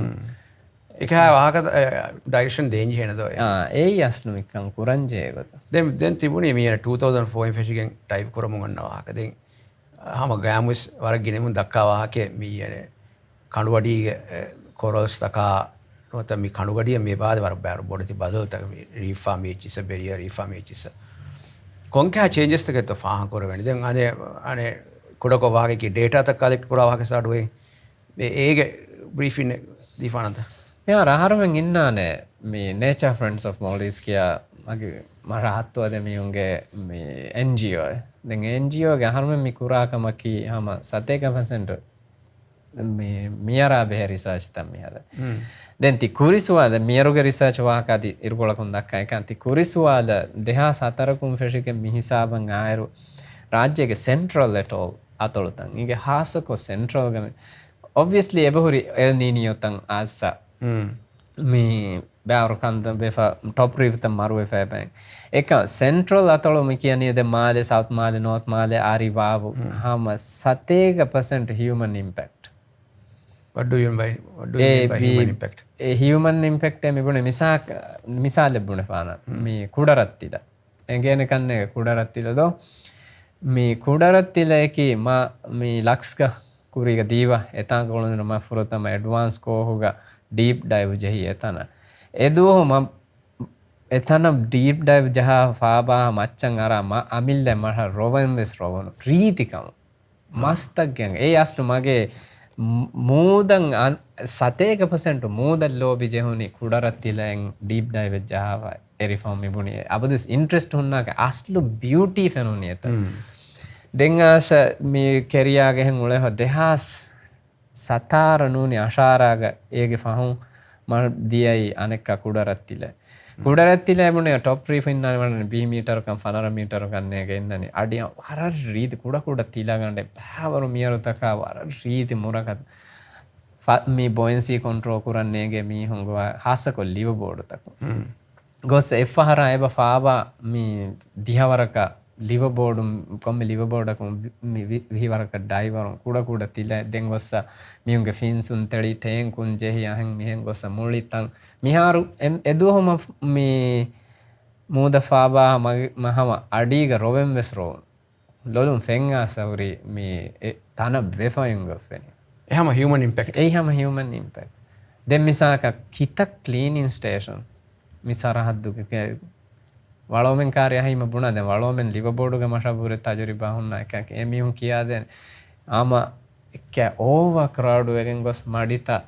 එක වාහක ඩයිරක්ෂන් දේන්ජි හෙනදෝ ඒ යස්නු මික්කන් කුරංජයගොත දැන් තිබුණේ මිය 2004 ෆෙෂිගෙන් ටයිප් කරමු ගන්න වාහක දැන් හම ගෑමුස් වර ගෙනෙමු දක්කා වාහකේ මීයනේ කණුවඩීගේ කොරල්ස් තකා නොත මේ කණුවඩිය මේ බාද වර බෑර බොඩති බදල් තක රීෆා මේචිස බෙරිය රීෆා මේචිස කොන්කා චේන්ජස් තකෙත් ෆාහ කරවෙන්නේ දැන් අනේ කොඩක වාහකේ ඩේටා තක කලෙක්ට් කරා වාහක සාඩුවේ ඒගේ බ්‍රීෆින් දීපානන්ත මෙයා රහරුවෙන් ඉන්නානේ මේ නේචර් ෆ්‍රෙන්ඩ්ස් ඔෆ් මොල්ඩිස් කියා මගේ මරහත්වද මියුන්ගේ මේ NGO දැන් NGO ගේ හරුවෙන් මේ කුරාකමකි හම 7% මේ මියරා බෙහෙ රිසර්ච් තම්මිහද දැන් ති කුරිසුවාද මියරුගේ රිසර්ච් වාකාදී ඉරුගොලකුන් දක්කා එකන් ති කුරිසුවාද 2004 ෆෙෂික මිහිසාබන් ආයරු රාජ්‍යයේ සෙන්ට්‍රල් එටෝල් අතොලතන් ඊගේ හාසකෝ සෙන්ට්‍රල් ගම obviously එබහුරි එල් නීනියෝ තන් ආස්සා මේ බෑවරු කන්ද බෙෆා ටොප් රිව් තන් මරු එෆෑබැන් එක සෙන්ට්‍රල් අතොල මි කියන්නේ ද මාලේ සවුත් මාලේ නෝර්ත් මාලේ ආරිවාවු හම 7% human impact what do you mean by human impact human impact මෙබුනේ මිසාල ලැබුණේ පාන මේ කුඩරත්තිද එංගේන කන්නේ කුඩරත්තිලද මේ කුඩරත්තිලේකි මේ ලක්ස්ක කුරිග දීවා එතන කොළොන ම ෆුරතම ඇඩ්වාන්ස් කෝහුග ඩීප් ඩයිව් ජෙහි එතන එදුව ම එතන ඩීප් ඩයිව් ජහ ෆාබා මච්චන් අර අමිල්ල මහ රොවන් වෙස් රොවන ප්‍රීතිකම මස්තක් ගැන් ඒ අස්නු මගේ ಮೂದಂ 7% ಮೂದಲ್ ಲೋಬಿ ಜೆಹುನಿ ಕುಡರತ್ತಿಲೆಂ ಡೀಪ್ ಡೈವ್ ಜಾವ ಎರಿಫಾರ್ಮ್ ಇಬುನಿ ಅಬದಿಸ್ ಇಂಟ್ರೆಸ್ಟ್ ಹುನ್ನಾಗ ಅಸ್ಲು ಬ್ಯೂಟಿ ಫೆನುನಿ ಎತ ದೆಂಗಾಸ ಮಿ ಕೆರಿಯಾಗೆ ಹೆಂ ಉಳೆ ಹ ದೇಹಾಸ್ ಸತಾರ ನೂನಿ ಅಶಾರಾಗ ಏಗೆ ಫಹಂ ಮ ದಿಯೈ ಅನೆಕ್ಕ ಕುಡರತ್ತಿಲೆ ಮುನೆ ಟಾಪ್ ರೀಫ್ ಇಂದ ಬಿ ಮೀಟರ್ ಕಂ 15 ಮೀಟರ್ ಕನ್ನೆಗೆ ಇಂದನಿ ಅಡಿ ವರ ರೀತಿ ಕೂಡ ತಿಲಗಂಡೆ ಬಾವರು ಮಿಯರು ತಕ ವರ ರೀತಿ ಮುರಕ ಮಿ ಬೊಯನ್ಸಿ ಕಂಟ್ರೋಲ್ ಕುರನ್ನೆಗೆ ಮಿ ಹೊಂಗುವ ಹಾಸಕ ಲಿವ್ ಬೋರ್ಡ್ ತಕ ಗೊಸ್ ಎಫ್ ಹರ ಎಬ ಫಾಬಾ ಮಿ ದಿಹವರಕ ಲಿವ್ ಬೋರ್ಡ್ ಕೊಮ್ಮೆ ಲಿವ್ ಬೋರ್ಡ್ ಕ ಮಿ ವಿವರಕ ಡೈವರ್ ಕೂಡ ತಿಲ ದೆಂಗೊಸ මියුන්ගේ ෆින්සුන් තෙලි ටේන් කුන් ජෙහි අහන් මිහෙන් ගොස මුලිතන් මිහාරු එදුවහම මේ මූද ෆාබා මහම අඩීග රොවෙන් වෙස් රෝන් ලොලුම් ෆෙන්ගා සවරි මේ තන වෙෆයුන් ගොෆෙනි එහෙම හියුමන් ඉම්පැක්ට් එහෙම හියුමන් ඉම්පැක්ට් දැන් මිසාක කිතක් ක්ලීනින් ස්ටේෂන් මිසරහද්දුක වලෝමෙන් කාර්ය හිම බුණා දැන් වලෝමෙන් ලිව බෝඩුග මෂබුරේ තජරිබා හුන්නා එකක එමිහුන් කියා දෙන ආම එක ඕවර් ක්‍රවුඩ් එකෙන් ගොස් මඩිතා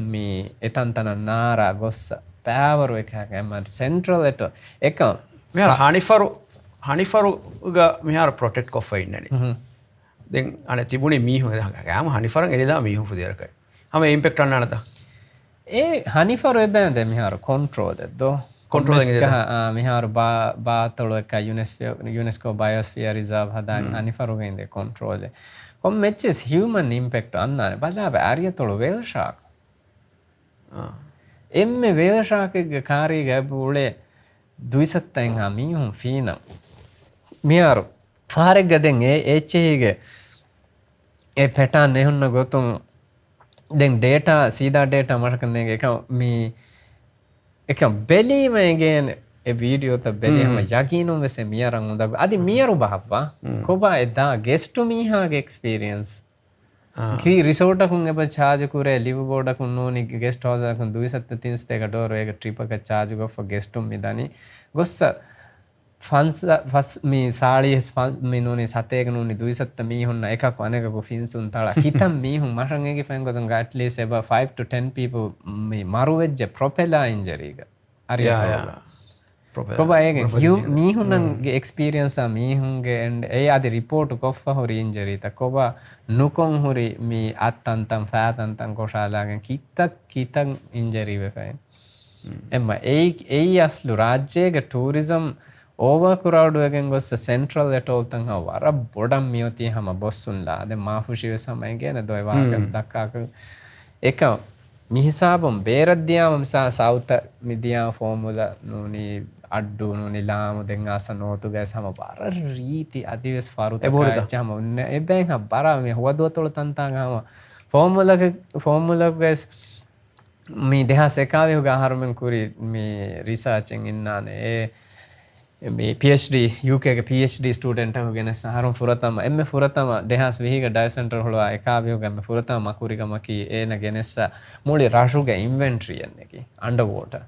මේ එතන්තන නාරා ගොස්ස පෑවරු එකක එම සෙන්ට්‍රල් එට එක මෙයා හානිෆරු හනිෆරුග මිහාර ප්‍රොටෙක්ට් කොෆා ඉන්නනේ දැන් අනේ තිබුණේ මීහු ගාම හනිෆරන් එරිදා මීහු පුදියරකයි හැම ඉම්පැක්ට් අන්න නැත ඒ හනිෆරු එබැඳ මිහාර කන්ට්‍රෝල් දෝ controlling මිහාර බාතලෝ එක UNESCO biosphere reserve හදාගෙන හනිෆරුගේ ඉඳේ control කොම් මෙච්චස් human impact අන්නානේ බදාව ආරියතලෝ whale shark එම්මේ whale shark එක කාරී ගැබුලේ දුයිසත්තෙන් හමීහුන් ෆීන මිහාර පාරෙක් ගදෙන් ඒ එච්චේගේ ඒ පැටර්න් නෙහුන්න ගොතුන් දැන් data සීදා data මරකන්නේ එක මේ එක බෙලීම ගෙන ඒ වීඩියෝ ත බෙලීම යකිනුම් වෙසේ මියරන් උදා අදි මියරු බහවා කොබා එදා ගෙස්ට් මීහාගේ එක්ස්පීරියන්ස් කී රිසෝර්ට් එකකුන් එබ charge කුරේ ලිව් බෝඩ් එකකුන් නෝනි ගෙස්ට් හවුස් එකකුන් 232 ඩෝර එක ට්‍රිප් එක charge ගොෆ ගෙස්ට් මිදනි ගොස්ස ෆන්ස් ෆස් මේ සාලිය ෆන්ස් මේ නෝනි සතේක නෝනි 270 මීහුන් එකක් අනේක ෆින්සුන් තල කිතම් මීහුන් මරංගේගේ ෆෙන් ගොතන් at least about 5 to 10 people මේ මරු වෙච්ච ප්‍රොපෙලර් ඉන්ජරි එක හරියට ප්‍රොපෙලර් ඒක මීහුන්ගේ එක්ස්පීරියන්ස් ආ මීහුන්ගේ and ඒ ආදි රිපෝට් කොෆ හොරි ඉන්ජරි ත කොබ නුකොන් හොරි මේ අත්තන්තම් ෆෑතන්තම් කොෂාලාගෙන් කිතක් injury වෙෆයි එම්ම A අස්ලු රාජ්‍යයේ tourism over crowd again was the central at all thing wara bodam miyoti hama bossunla de maafushi samay gene doy waga dakka eka mihisabum beradiyam sa south midiya formula nuni addu nuni lam den asanotu gas hama bara riti adives faruta chama e ben ha bara me huwa tol tanta hama formula gas mi deha sekawe uga harumen kuri mi researching innane මේ PhD UK के PhD student है गेने सहारों फुरतम M फुरतम देहास विहिग dive centre होलवा एकावियो गम फुरतम मकुरिगम की ए न गेनेसा मूली राशुगे inventory अन्ने की under water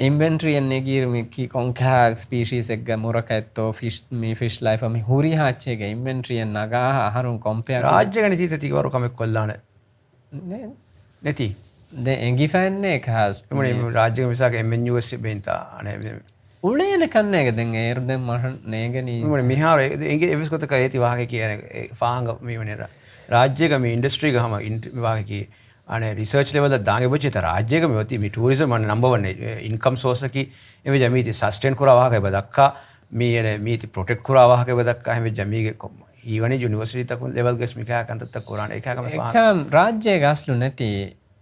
inventory अन्ने की कोंका स्पीशीज एक मोरकैतो फिश लाइफ में हुरी हाचेगे इन्वेंटरी नगा आहारों कंपेयर राज्य गणित तीतिवारो कम कोल्लाने नेती दे एंगिफैन ने खास राज्य मिसाक MNUS बेंता अने උලේන කන්නේක දැන් ඒරුදෙන් මට නේගනී මොනේ මිහාර එගේ එවිස්කොතක ඒති වාහකේ කියන ෆාංග මේවනේ රාජ්‍යක මේ ඉන්ඩස්ට්‍රි ගහම වාහකේ අනේ රිසර්ච් ලෙවල් දාගේ බචිත රාජ්‍යක මේවති මේ ටූරිසම් අන්න නම්බර් 1 ඉන්කම් සෝස් එකි එමෙ ජමීති සස්ටේන් කරා වාහකේ බදක්කා මේ මීති ප්‍රොටෙක්ට් කරා වාහකේ බදක්කා එමෙ ජමීගේ කොම් ඊවනේ යුනිවර්සිටි තකුන් ලෙවල් ගස් මිකා කන්තත් කුරාන එකකම ෆාංග රාජ්‍යයේ ගස්ලු නැති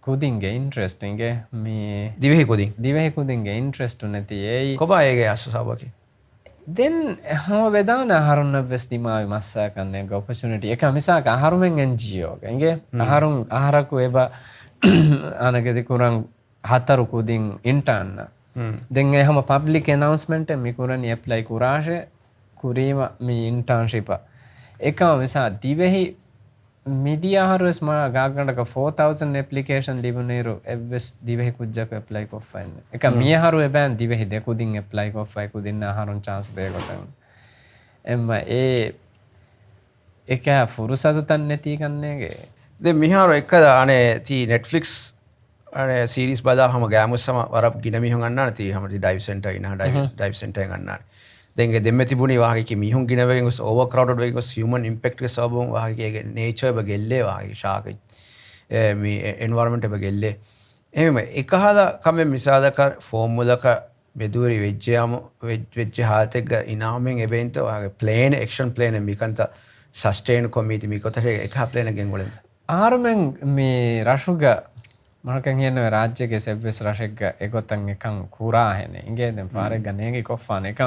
කුදින්ගේ ඉන්ට්‍රස්ටින්ගේ මේ දිවෙහි කුදින්ගේ ඉන්ට්‍රස්ට් නැති ඒ කොබා ඒගේ අස්සසාවකි then හම වෙදාන ආහාරුන් වෙස්තිමාවි මස්සා කන්නේ ඔපචුනිටි එක මිසක ආහාරුමෙන් NGO ගෙන්ගේ ආහාරුන් ආහාරකු එබ අනගදී කුරන් හතරු කුදින් ඉන්ටර්න් then ඒ හම පබ්ලික් ඇනවුන්ස්මන්ට් එක මිකුරන් ඇප්ලයි කුරාෂේ කුරීම මේ ඉන්ටර්න්ෂිප් එක මිසා Dhivehi media harus ma gaganda 4000 application libuneru evs divehi kujjak apply koffan eka miya haru eban divehi dekudin apply koffai kudinna harun chance de gotan emma e eka furusatu tan neti kannege de miharu ekkada ane ti Netflix ane series bada hama gamus sama warap ginami hon annana ti hama dive center ina dive center annana දෙන්ගේ දෙම්මෙ තිබුණේ වාහකේ මිහුන් ගිනවගෙන ගොස් over ක්‍රවුඩඩ් වෙගෙන ගොස් human impact එක සබුන් වාහකේ nature එක ගෙල්ලේ වාහකේ ශාක මේ environment එක ගෙල්ලේ එහෙම එකහදා කම මිසාදක ෆෝමුලක මෙදුරි වෙජ්ජයම වෙජ්ජ හාතෙක ඉනාමෙන් එබෙන්ත වාහකේ ප්ලේන් ඇක්ෂන් ප්ලේන් මිකන්ත සස්ටේන් කොමිටි මිකොතර එක ප්ලේන් ගෙන් වලෙන්ද ආරමෙන් මේ රෂුග මරකන් කියන රාජ්‍යයේ සෙබ්ස් රෂෙක් එකොතන් එකන් කුරා හැනේ ඉගේ දැන් පාරේ ගනේගේ කොෆාන එක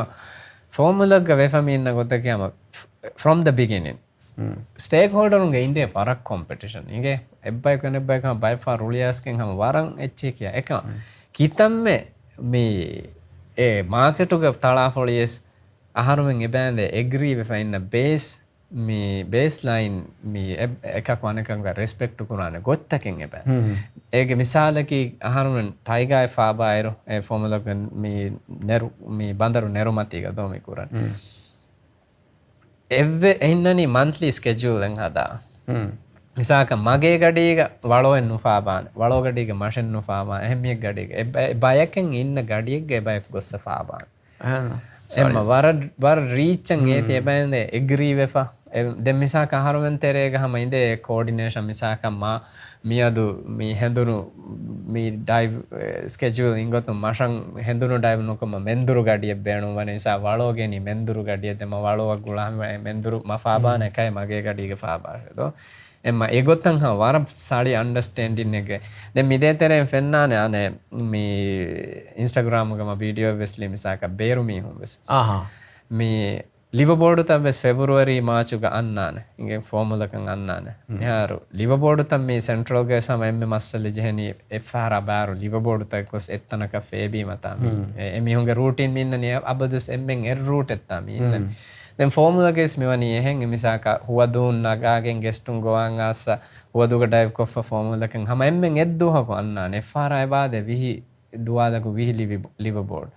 formula ga vefaminna gotakiyama from the beginning stakeholder unge inde parak competition ige ebbay ka by far rulias ken hama waran ecche kiya eka kitamme me e market uga tala folies aharumen ebande agree we find a base me baseline me ekak wanakanga respect kurane gottaken eba ege misalaki aharumen taiga faba aero e formula me neru me bandaru nerumati ga do me kuran evve einnani monthly schedule en hada misaka mage gadiga waloen nu faban walo gadiga mashen nu faba ehmiye gadiga bayaken inna gadiyege bayak gossa faban emma war reach an eti ebende agree wefa den misaka harumen terega hama inde coordination misaka ma miyadu mi hendunu mi dive schedule ingotu mashan hendunu dive nokoma menduru gadiye beenu wane sa waloge ni menduru gadiye dema walowa gula menduru ma faabane kai mage gadige faaba do emma egotan ha war sari understanding ege den mi detere fennane ane mi Instagram gama video vesli misaka beru mi hum ves mi liverboard ta ves February March ga annane inge formula kan annane yaru liverboard ta mi central ga sama emme massale jehni efara baru liverboard ta kos ettanaka febi mata mi emi hunge routine minna ni abadus emmen route etta mi then formula ges mewani ehen misaka huwadun nagagen gestun goan asa huwaduga dive koffa formula kan hama emmen eddu hako annane efara ebade vihi duwadaku vihi liverboard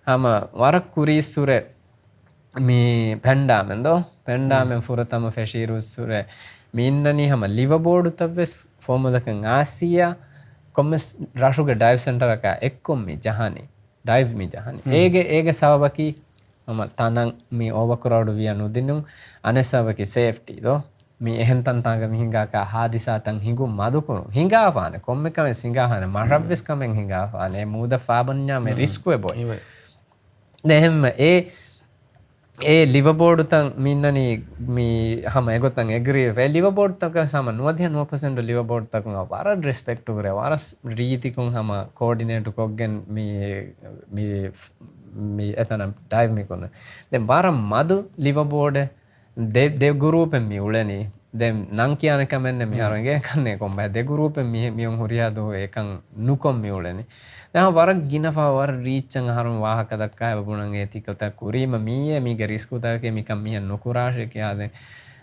hama warak kurisure mi pendamen do pendamen furatama fashirus sure minnani hama liverboard tabes formula kan asia kommes rashuga dive center ka ekkom mi jahani dive mi jahani ege sababaki hama tanan mi overcrowd via nudinum anesabaki safety do mi ehen tantanga mi hinga ka hadisa tan hingu madukunu hinga paane komme kame singa hane marabes kamen hinga paane muda fabanya me risk we boy nehem e liverboard tan minnani mi hama egotan agree ve liverboard tak sama 99% liverboard tak wara respect kore wara riti kun hama coordinate koggen mi etanam dive mi kone den wara madu liverboard de group mi uleni den nan kiyane kamenne mi harange kanne komba de group mi on horiya do ekan nukom mi uleni දැන් වර ගිනෆා වර රීච්චන් හරුම් වාහක දක්කා වබුණන් ඒතිකත කුරීම මීය මීග risk උදාකේ මිකම් මිය නුකුරාශය කියාදෙන්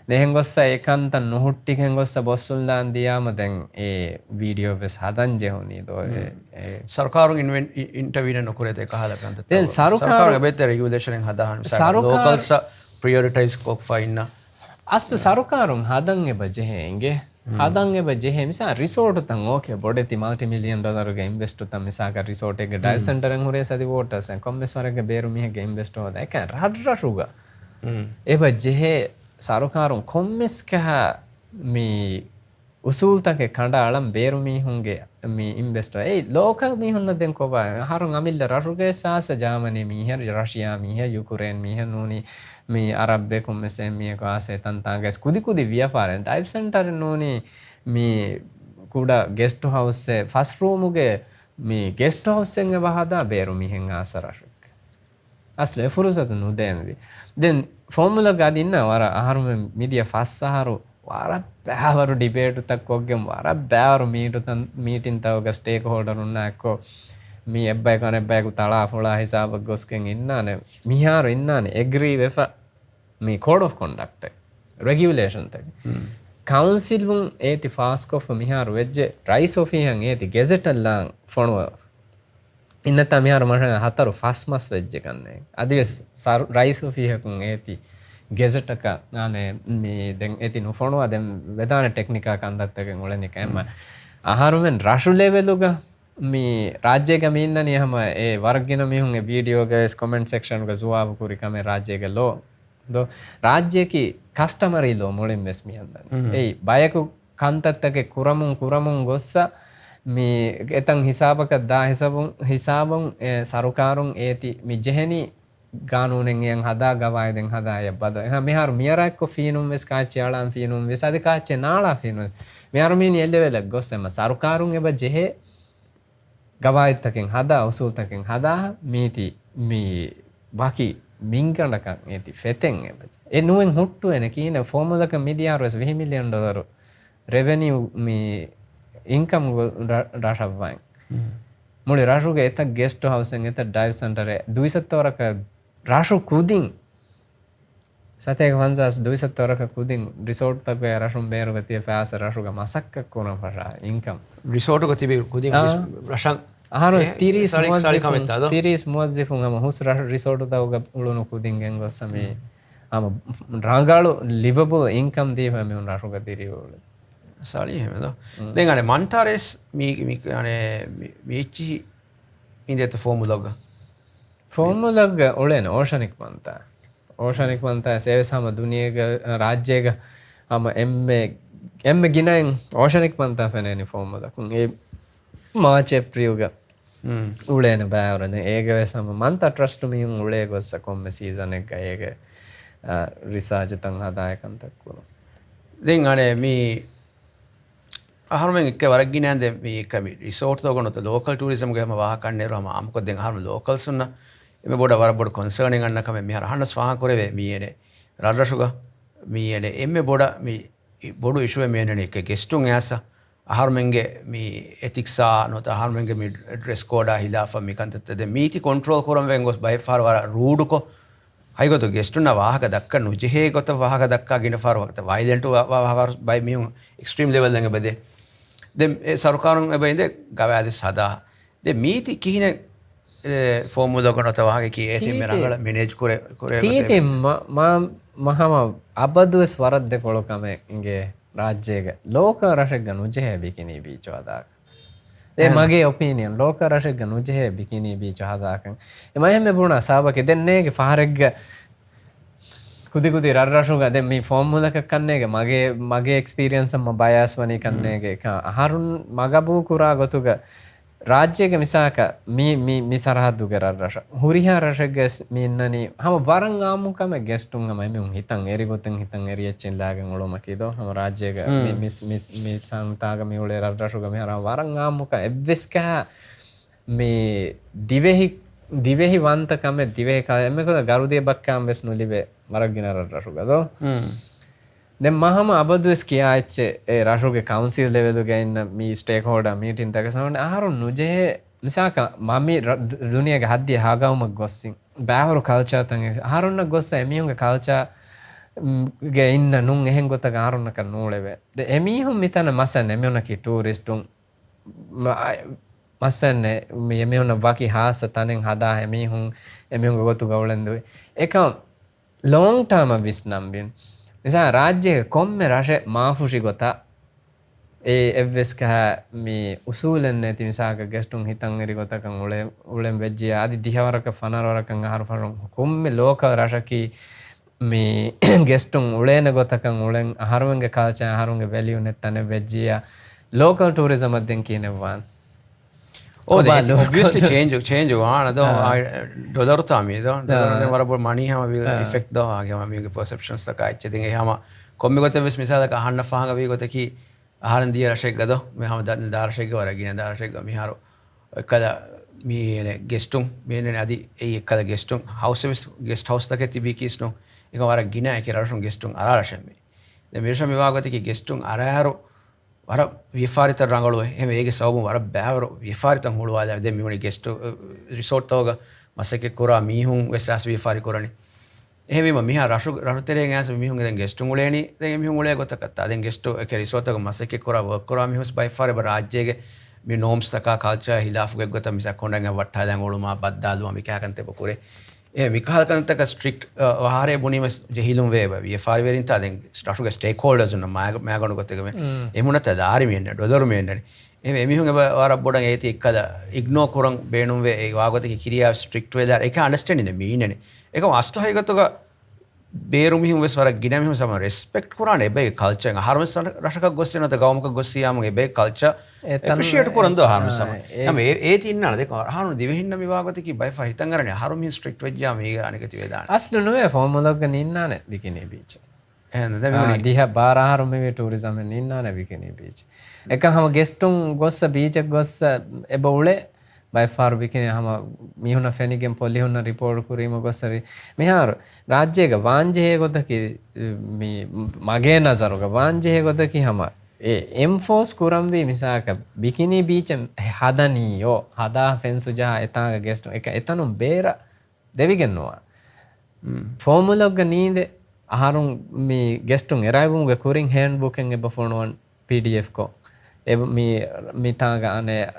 දෙහෙන් ගොස්ස ඒකන්ත නොහුට්ටිකෙන් ගොස්ස බොස්සුල්ලාන් දියාම දැන් ඒ video වෙස් හදන් ජෙහුනි දෝ सरकारों intervene නොකරේ කහල ගන්ත දැන් सरकार බෙත රෙගියුලේෂන් හදාහන් ලෝකල්ස් ප්‍රයොරිටයිස් කොක් ෆයින්න අස්තු सरकारुන් හදන් එබ ජෙහෙන්ගේ හදන් එබ ජෙහෙ මිසා රිසෝට් තන් ඕකේ බොඩෙති multi million dollar ගේ ඉන්වෙස්ට් තන් මිසාක රිසෝට් එක ඩයිව් සෙන්ටර් එක හොරේ සදි වෝටර්ස් එන් කොම්මස් වරගේ බේරු මිහගේ ඉන්වෙස්ට් හොද එක රඩරෂුගා එබ ජෙහෙ सरकारुන් කොම්මස් කහ මේ උසූල් තක කණ්ඩ අලම් බේරු මිහුන්ගේ මේ ඉන්වෙස්ටර් ඒ ලෝකල් මිහුන්න දෙන් කොබා හරුන් අමිල්ල රෂුගේ සාස ජර්මනි මිහ රෂියා මිහ යුක්‍රේන් මිහ නෝනි මේ අරබ්බේ කොම්මස් මිය කාසේ තන්තාගස් කුදි කුදි ව්‍යාපාරෙන් ඩයිව් සෙන්ටර් නෝනි මේ කුඩා ගෙස්ට් හවුස් එක ෆස්ට් රූම් උගේ මේ ගෙස්ට් හවුස් එක වහදා බේරු මිහෙන් ආසරෂුක් අස්ලේ ෆුරුසත නුදෙන්වි දැන් ෆෝමුලා ගදින්න වර ආහාරම මීඩියා ෆස් සහරු වර බෑවරු ඩිබේට් තක් ඔක්ගෙම වර බෑවරු මීටින් තවග ස්ටේක් හෝල්ඩර් උන්නාකෝ මේ එබ්බයි කන එබ්බයිකු තලා ෆොලා හිසාබ ගොස්කෙන් ඉන්නානේ මිහාරු ඉන්නානේ එග්‍රී වෙෆ මේ කෝඩ් ඔෆ් කොන්ඩක්ට් රෙගියුලේෂන් තක කවුන්සිල් වුන් ඒති ෆාස්ක් ඔෆ් මිහාරු වෙජ්ජ රයිස් ඔෆියන් ඒති ගෙසට් අල්ලාන් ෆොනව ඉන්නත මිහාරු මෂන් හතරු ෆස්මස් වෙජ්ජ කන්නේ අදිවස් රයිස් ඔෆියකුන් ඒති ගෙසට් එක නානේ මේ දැන් ඒති නුෆොනවා දැන් වෙදාන ටෙක්නිකා කන්දත් එකෙන් ඔලෙනික එම ආහාරුවෙන් රෂු ලෙවලුග මේ රාජ්‍යයක මින්නනේ හැම ඒ වර්ගින මිහුන්ගේ වීඩියෝ ගස් කමෙන්ට් සෙක්ෂන් එක සුවාව කුරි කමේ රාජ්‍යයක ලෝ දෝ රාජ්‍යකි කස්ටමරි ලෝ මොලින් මෙස් මියන්දන් ඒ බයකු කන්තත්තක කුරමුන් ගොස්ස මේ එතන් හිසාබක දා හිසාබුන් සරුකාරුන් ඒති මිජෙහෙනි ගානුනෙන් යන් හදා ගවායදෙන් හදාය බද මෙහාර මියරක්කො ෆීනුම් වෙස් කාච්චයාලාන් ෆීනුම් වෙස් අද කාච්චේ නාලා ෆීනුම් මෙහාර මිනි එල්ලෙවල ගොස්සම සරුකාරුන් එබ ජෙහෙ ගවායත්තකෙන් හදා උසූතකෙන් හදා මීති මේ බකි මින්කණ්ඩකන් ඒති ෆෙතෙන් එබ ඒ නුවෙන් හුට්ටු එන කීන ෆෝමුලක මිදියාරස් $20 million රෙවෙනියු මේ ඉන්කම් රාශවයින් මුලි රාශුගේ එත ගෙස්ට් හවුසෙන් එත ඩයිව් සෙන්ටර් දුයිසත්තවරක රාශු කුදින් සතේක වන්සස් දුයිසත්තවරක කුදින් රිසෝට් තක රාශුම් බේරුග තිය ෆාස රාශුග මසක්ක කොන පරා ඉන්කම් රිසෝට් ග තිබේ කුදින් රෂන් ආහාර තිරිස් මුවස්සිෆුන් හම හුස් රිසෝට් තවග උළුණු කුදින් ගෙන් ගොස්සමේ ආම රාංගාලු ලිවබල් ඉන්කම් දීව මේ රාශුග තිරිවල සාලි එහෙමද දැන් අනේ මන්ටාරෙස් මේ අනේ මේචි ඉන්දෙත ෆෝමුලාග ಫಾರ್ಮುಲಾಗ ಒಳ್ಳೆನ ಓಷನಿಕ್ ಮಂತ ಸೇವೆ ಸಾಮ ದುನಿಯಾಗ ರಾಜ್ಯಗ ಆಮ ಎಮ್ಮೆ ಗಿನಯಂ ಓಷನಿಕ್ ಮಂತ ಫೆನೇನಿ ಫಾರ್ಮುಲಾ ಏ ಮಾರ್ಚ್ ಏಪ್ರಿಲ್ಗ ಉಳೇನ ಬ್ಯಾವರನೆ ಏಗವೆ ಸಮ ಮಂತ ಟ್ರಸ್ಟ್ ಮೀಂ ಉಳೇ ಗೊಸ್ಸ ಕೊಮ್ಮೆ ಸೀಸನ್ එක ಏಗೆ ರಿಸರ್ಚ್ ತಂ ಹದಾಯಕಂತಕ್ಕು ದೆನ್ ಅನೆ ಮೀ අහරුමෙන් එක්ක වරක් ගිනෑන්ද මේ එක මේ රිසෝට්ස් ඔගොනත ලෝකල් ටූරිසම් ගේ හම වාහකන්නේ රම අමකො දෙන් අහරුම ලෝකල්ස් උන්න එමෙ බොඩ වර බොඩ කන්සර්නින් අන්න කම මේ හරහන්න ස්වාහ කරවේ මීයනේ රාජරසුග මීයනේ එම්මෙ බොඩ මේ බොඩු ඉෂුව මේනනේ එක ගෙස්ටුන් ඇස අහරුමෙන්ගේ මේ එතික්සා නොත අහරුමෙන්ගේ මේ ඩ්‍රෙස් කෝඩා හිලාෆා මිකන්තත දෙ මීති කන්ට්‍රෝල් කරම් වෙන් ගොස් බයි ෆාර වර රූඩුකෝ හයිගොත ගෙස්ටුන්න වාහක දක්ක නුජෙහේ ගොත වාහක දක්කා ගින ෆාර වක්ත වයිලන්ට් වාහවර බයි මියුන් එක්ස්ට්‍රීම් ලෙවල් දෙංග බෙදේ දැන් ඒ සරකාරුන් එබැයිද ගවෑදි සදා දැන් මීති කිහින ෆෝමුලා කරනත වාහක කී ඒ තීම රංගල මැනේජ් කරේ තීති මහම අබදුස් වරද්ද කොලකම ඉගේ ರಾಜ್ಯಗ ಲೋಕ ರಶಗ ನುಜೆ ಬಿಕಿನಿ ಬೀಚ್ ಆದಾಗ ඒ මගේ ඔපීනියන් ලෝක රශක නුජේ බිකිනී බීච් හදාකන් එමයෙම බුණ සාබක දෙන්නේගේ ෆාරෙග්ග කුදි රරශුග දැන් මේ ෆෝමුලක කන්නේගේ මගේ එක්ස්පීරියන්ස් ම බයස් වනි කන්නේගේ අහරුන් මගබු කුරා ගොතුග ರಾಜ್ಯಗ ಮಿಸಾಕ ಮೀ ಸರಹದ್ದುಗ ರಶ ಹುರಿಹ ರಶಗೆಸ್ ಮೀನ್ನನಿ ಹಮ ವರಂ ಆಮುಕಮ ಗೆಸ್ಟುಂಗ ಮೈ ಹಿತಂ ಎರಿ ಗೊತ್ತಂ ಹಿತಂ ಎರಿ ಎಚ್ಚಿನ್ ಲಾಗಂ ಒಳೋ ಮಕಿದೋ ಹಮ ರಾಜ್ಯಗ ಮಿ ಸಂತಾಗ ಮಿ ಒಳೆ ರಶುಗ ಮಿ ಹರ ವರಂ ಆಮುಕ ಎವ್ವಿಸ್ಕ ಮಿ ದಿವೆಹಿ ವಂತ ಕಮೆ ದಿವೆಹಿ ಕ ಎಮ್ಮೆ ಕೊದ ಗರುದಿಯ ಬಕ್ಕಾಂ ವೆಸ್ ನುಲಿವೆ ವರಗಿನ ರಶುಗದೋ දැන් මහම අබදුස් කියාච්ච ඒ රාෂ්ට්‍රීය කවුන්සිල් ලෙවලුගේ ඉන්න මේ ස්ටේක් හෝල්ඩර් මීටින් තක සමහර ආහරු නුජේ නිසාක මමි දුනියගේ හද්දිය හාගවම ගොස්සින් බෑවරු කල්චර් තන් ආහරුන්න ගොස්ස එමියුන්ගේ කල්චර් ගේ ඉන්න නුන් එහෙන් ගොත ආහරුන්න කර නෝලෙවේ ද එමිහුන් මිතන මසන් එමියුන කි ටූරිස්ටුන් මසන් මේ එමියුන වකි හාස තනෙන් හදා එමිහුන් එමියුන් ගොතු ගවලන්දුවේ එක ලොන්గ్ ටර්ම් විස්නම්බින් නිසා ರಾಜ್ಯ ಕೊಮ್ಮೆ ರಾಶೆ ಮಾಫುಶಿ ಗೊತ್ತಾ ඒ එව්වෙස්ක මේ උසූලෙන් නැති මිසාක ගෙස්ටුන් හිතන් එරි ගොතකන් උලෙන් වෙජ්ජිය ආදි දිහවරක ෆනරවරකන් අහරු ෆරම් කොම්මේ ලෝක රශකි මේ ගෙස්ටුන් උලේන ගොතකන් උලෙන් අහරුන්ගේ කල්චර් අහරුන්ගේ වැලියු නැත්තන වෙජ්ජිය ලෝකල් ටූරිසම් අධ්‍යයන් කියනවා Oh, they obviously change. Dollar tami do. Dollar war about money hama will effect do. Age hama mege perceptions ta kai che dinge hama komme gote vis misala ka hanna fahanga vi gote ki aharan diya rashek gado me hama da rashek wara gina da rashek mi haro kala mi ne guestung me ne adi ei kala guestung guest house ta ke tibi ki sno eka wara gina ek rashun guestung ara rashem me de me rashem wa gote ki guestung ara haro වර විෆාරිත රංගලුව එහෙම ඒගේ සවබුම් වර බෑවර විෆාරිතන් හුළුවාද දැන් මිහුනේ guest resort තවග මසකේ කොරා මිහුන් වෙසස් විෆාරි කරණි එහෙම මිහා රෂුතරෙන් ඇස් මිහුන් දැන් guest උලේනි දැන් මිහුන් උලේ ගොතකත්තා දැන් ගෙස්ට් එක රිසෝට් තවග මසකේ කොරා වර්ක් කරා මිහුස් බයි ෆාර බ රාජ්‍යයේ මේ නෝම්ස් තක කල්චර් හිලාෆ් ගෙ ගොත මිසක් කොණ්ඩංග වට්ටා දැන් ඔළුමා බද්දාලුවා මිකහකන්තේ පොකුරේ ඒ මිකහකන්තක ස්ට්‍රික්ට් වහාරේ බුනිම ජෙහිලුම් වේව විෆාරි වෙරින් තා දැන් රෂුගේ ස්ටේක් හෝල්ඩර්ස් උන මෑගොන ගොතක මේ එමුණත දාරි මෙන්න ඩොලර් මෙන්නනේ එහෙම එමිහුන් එබ වර බොඩන් ඒති එක්කද ඉග්නෝ කරන් බේනුම් වේ ඒ වාගොතක කිරියා ස්ට්‍රික්ට් වේදාර ඒක අන්ඩර්ස්ටෑන්ඩින් මීනනේ ඒක අස්තහයි ගතක බේරු මිහුන් වෙස් වර ගින මිහුන් සම රෙස්පෙක්ට් කරාන එබේ කල්චර් හර්ම රෂක ගොස්සෙනත ගවමක ගොස්සියාම එබේ කල්චර් ඇප්‍රීෂিয়েට් කරන් දෝ හර්ම සම නම් ඒ තින්නන දෙක හර්ම දිවෙහින්න මේ වාගොතක බයි ෆා හිතන් කරන්නේ හර්ම මිහුන් ස්ට්‍රික්ට් වෙජ්ජා මේ අනික තිවේදාන අස්ලු නුවේ ෆෝමුලක නින්නානේ බිකිනි බීච් එහෙනම් දැන් දිහ බාර හර්ම මේ ටූරිසම් නින්නානේ බිකිනි බීච් එක හම ගෙස්ටුන් ගොස්ස beach ගොස්ස එබෝලේ by far bikini hama mihuna fenigen polihunna report kurima gossari mihar rajyega wanje godaki mi mage nazaruga wanje godaki hama e enforce kurambi misaka bikini beach hadani yo hada fence ja etanga guest එක එතනුම් බේර දෙවිගෙන්නවා formula ga ninde aharun mi guestun arrivum ga kuring handbook en ebafonu pdf ko mi tanga ane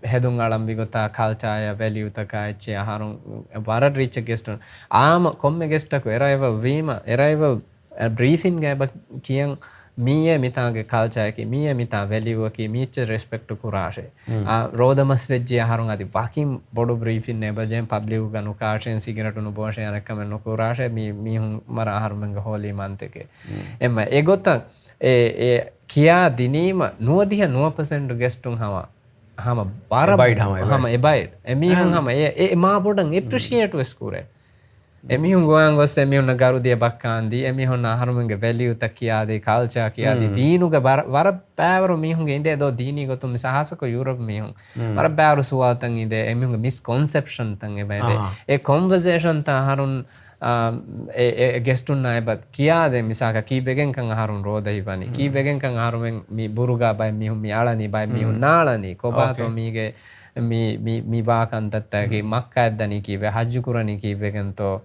hedun alambi gota culture value taka eche aharun warad reach guest ama komme guest ko arrival vima arrival briefing ga kiyan මීය මිතාගේ කල්චයකි මීය මිතා වැලිවකි මීච්ච respect කුරාෂේ රෝදමස් වෙජ්ජිය හරුන් අදි වකින් බොඩු බ්‍රීෆින් නෙබජෙන් පබ්ලික් ගනු කාෂෙන් සිගරට් උණු බෝෂේ අනකම නුකුරාෂේ මීහුන් මර ආහාරමංග හෝලි මන්තකේ එම්ම ඒගොත ඒ කියා දිනීම නුවදිහ 9% ගෙස්ටුන් හම බාර බයිඩ් හම එබයිඩ් එමිහුන් හම ඒ මා බොඩන් එප්‍රිෂියේට් වෙස්කුරේ එමිහුන් ගෝයන් ගොස් එමිහුන් ගරුදිය බක්කාන්දී එමිහුන් ආහාරමංග වැලියු තකියාදී කල්චර් කියාදී දීනුග වර බෑවරු මිහුන් ඉන්දේ දෝ දීනි ගොතුම් සහසක යුරෝප් මිහුන් වර බෑවරු සුවාතන් ඉදේ එමිහුන් මිස්කොන්සෙප්ෂන් තන් එබයිදේ ඒ කොන්වර්සේෂන් තා හරුන් ගෙස්ටුන් නයිබත් කියාදේ මිසාක කීබෙගෙන් කන් ආහාරුන් රෝදයි වනි කීබෙගෙන් කන් ආහාරුෙන් මි බුරුගා බයි මිහුන් මියාලනි බයි මිහුන් නාලනි කොබාතෝ මීගේ mi baakan tattagi makka eddani kibe hajju kurani kibe gento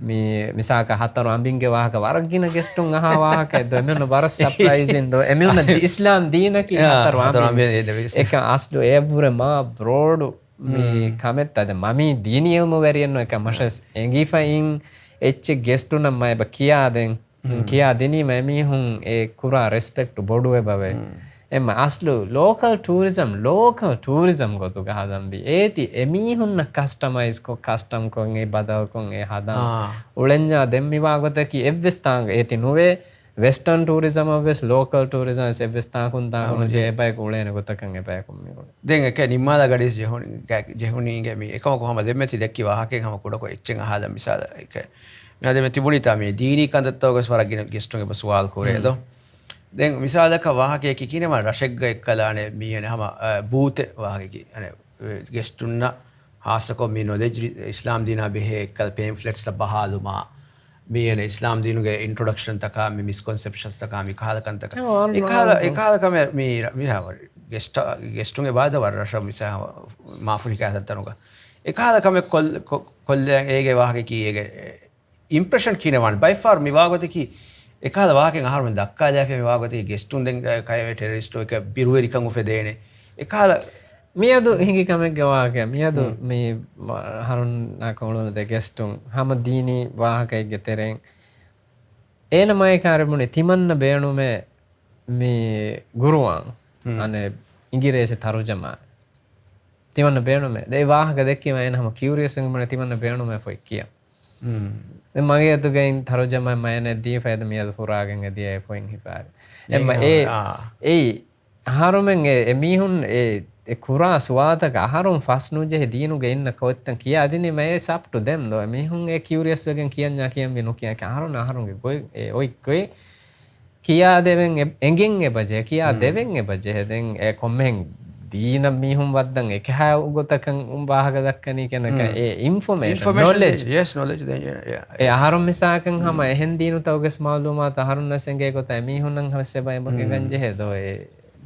mi misaka hataru ambinge wahaka waragina gestun aha wahaka eddo emenno bar surprise indo emenno islam deena ki hataru ambinge eka aslu evure ma broad mi kametta de mami deeni ilmu veriyenno eka mashas engifain ecche gestuna mai ba kiyaden kiya deni mami hun e kura respect bodu e bave එම අස්ලු local tourism ගොතු ගහදම්බි ඒති එමීහුන්න customise කො custom කොන් ඒ බදව කොන් ඒ හදම් උලෙන්ජා දෙම්මිවා ගොතකි එව්වෙස්තාංග ඒති නුවේ western tourism වෙස් local tourism එව්වෙස්තාකුන් තාකුන් ජේබයි කුලේන ගොතකන් එපයි කොම්මිකො දැන් එක නිම්මාලා ගඩිස් ජෙහුණීගේ මේ එකම කොහම දෙමෙති දැක්කි වාහකෙන් හම කුඩකො එච්චෙන් අහදම් මිසාල එක මෙහා දෙමෙති තිබුණිතා මේ දීනී කන්දත්තවගස් වරගින ගෙස්ටුන්ගේ බසුවාල් කෝරේදෝ දැන් මිසාලක වාහකයක කියනම රශෙග්ග එක්කලානේ මීයන හම බූත වාහකකි අනේ ගෙස්ටුන්න හාසකො මේ නොලෙජ් ඉස්ලාම් දීනා බෙහෙ එක්කල් පේම්ෆ්ලෙට්ස් ත බහාලුමා මීයන ඉස්ලාම් දීනුගේ ඉන්ට්‍රොඩක්ෂන් තකා මේ මිස්කොන්සෙප්ෂන්ස් තකා මේ කාලකන් තකා ඒකාලකම මේ මිහව ගෙස්ටුන්ගේ බාද වර රශ මිසා මාෆ්‍රිකා තත්තනුක ඒකාලකම කොල්ලයන් ඒගේ වාහකකි ඒගේ ඉම්ප්‍රෙෂන් කියනවන් බයි ෆාර් මිවාගතකි එකහද වාකෙන් ආහාරම දක්කා දැෆේ මේ වාගතේ ගෙස්ටුන් දෙන් කය ටෙරරිස්ටෝ එක බිරුවෙරිකන් උෆේ දේනේ එකහද මියදු හිඟි කමෙක් ගවාගේ මියදු මේ හරුන් නාකොලොන දෙ ගෙස්ටුන් හැම දීනි වාහකයේ තෙරෙන් එනමයි කාර්මුනේ තිමන්න බේණුමේ මේ ගුරුවන් අනේ ඉංග්‍රීසි තරුජමා තිමන්න බේණුමේ දේ වාහක දෙකීම එනම කියුරියස් එකම තිමන්න බේණුමේ ෆොයි කියා මගේ අතුගෙන් තරුජමයි මයන දී ෆයිද මියද පුරාගෙන් එදී ඒ පොයින් හිපාර එම්ම ඒ ආහාරමෙන් එමිහුන් ඒ කුරා සුවාතක ආහාරම් ෆස්නුජෙ දීනුගේ ඉන්න කොත්තන් කියා දිනේ මේ සප් ටු දෙම් දෝ එමිහුන් ඒ කියුරියස් වෙගෙන් කියන්නා කියන් වෙනු කියා ආහාරම්ගේ ගොයි ඒ ඔයි ගොයි කියා දෙවෙන් එංගෙන් එබජේ කියා දෙවෙන් එබජේ දෙන් ඒ කොම්මෙන් දීන මිහුම් වද්දන් එක හැ උගතකන් උඹාහක දක්කනී කෙනක ඒ information knowledge yes knowledge then ඒ ආහාරම් මිසාකන් හම එහෙන් දීනු තවගස් මාලුමාත ආහාරුන් නැසෙන්ගේ කොට මිහුන්නන් හැසෙබයි මගේ ගංජේ හේදෝ ඒ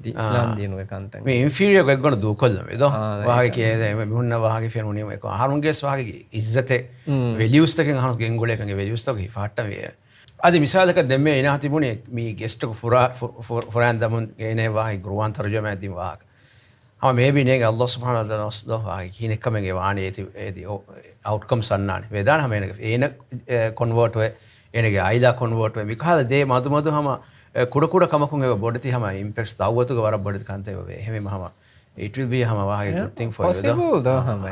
ඉස්ලාම් දීනුගේ කන්තන් මේ ඉන්ෆීරියර් එකක් ගන්න දුකොල්ල මේදෝ වාහක කියේ මිහුන්න වාහක ෆෙනුනියම එක ආහාරුන්ගේස් වාහක ඉස්සතේ වැලියුස් තකන් ආහාරුස් ගෙන්ගොලේකන්ගේ වැලියුස් තක ෆාට්ට වේ අද මිසාලක දෙමේ එන හතිබුනේ මේ ගෙස්ට් එක ෆුරාන් දමුන් එනේ වාහි ග්‍රුවන් තර්ජමා ඇදී වාහක हाँ मे भी नहीं अल्लाह सुब्हानहू व तआला की कमेंगे वाणी एदी आउटकम्स अन्नाने वेदान हमें एन कन्वर्ट हुए एनगे आइला कन्वर्ट हुए मिखाल दे मधु मधु हम कुड़ कमकुंगे बोडती हम इंपैक्ट्स दावतु वर बड़त कांते वे हेमे हम it will be हम वाह गुड थिंग फॉर possible दो हम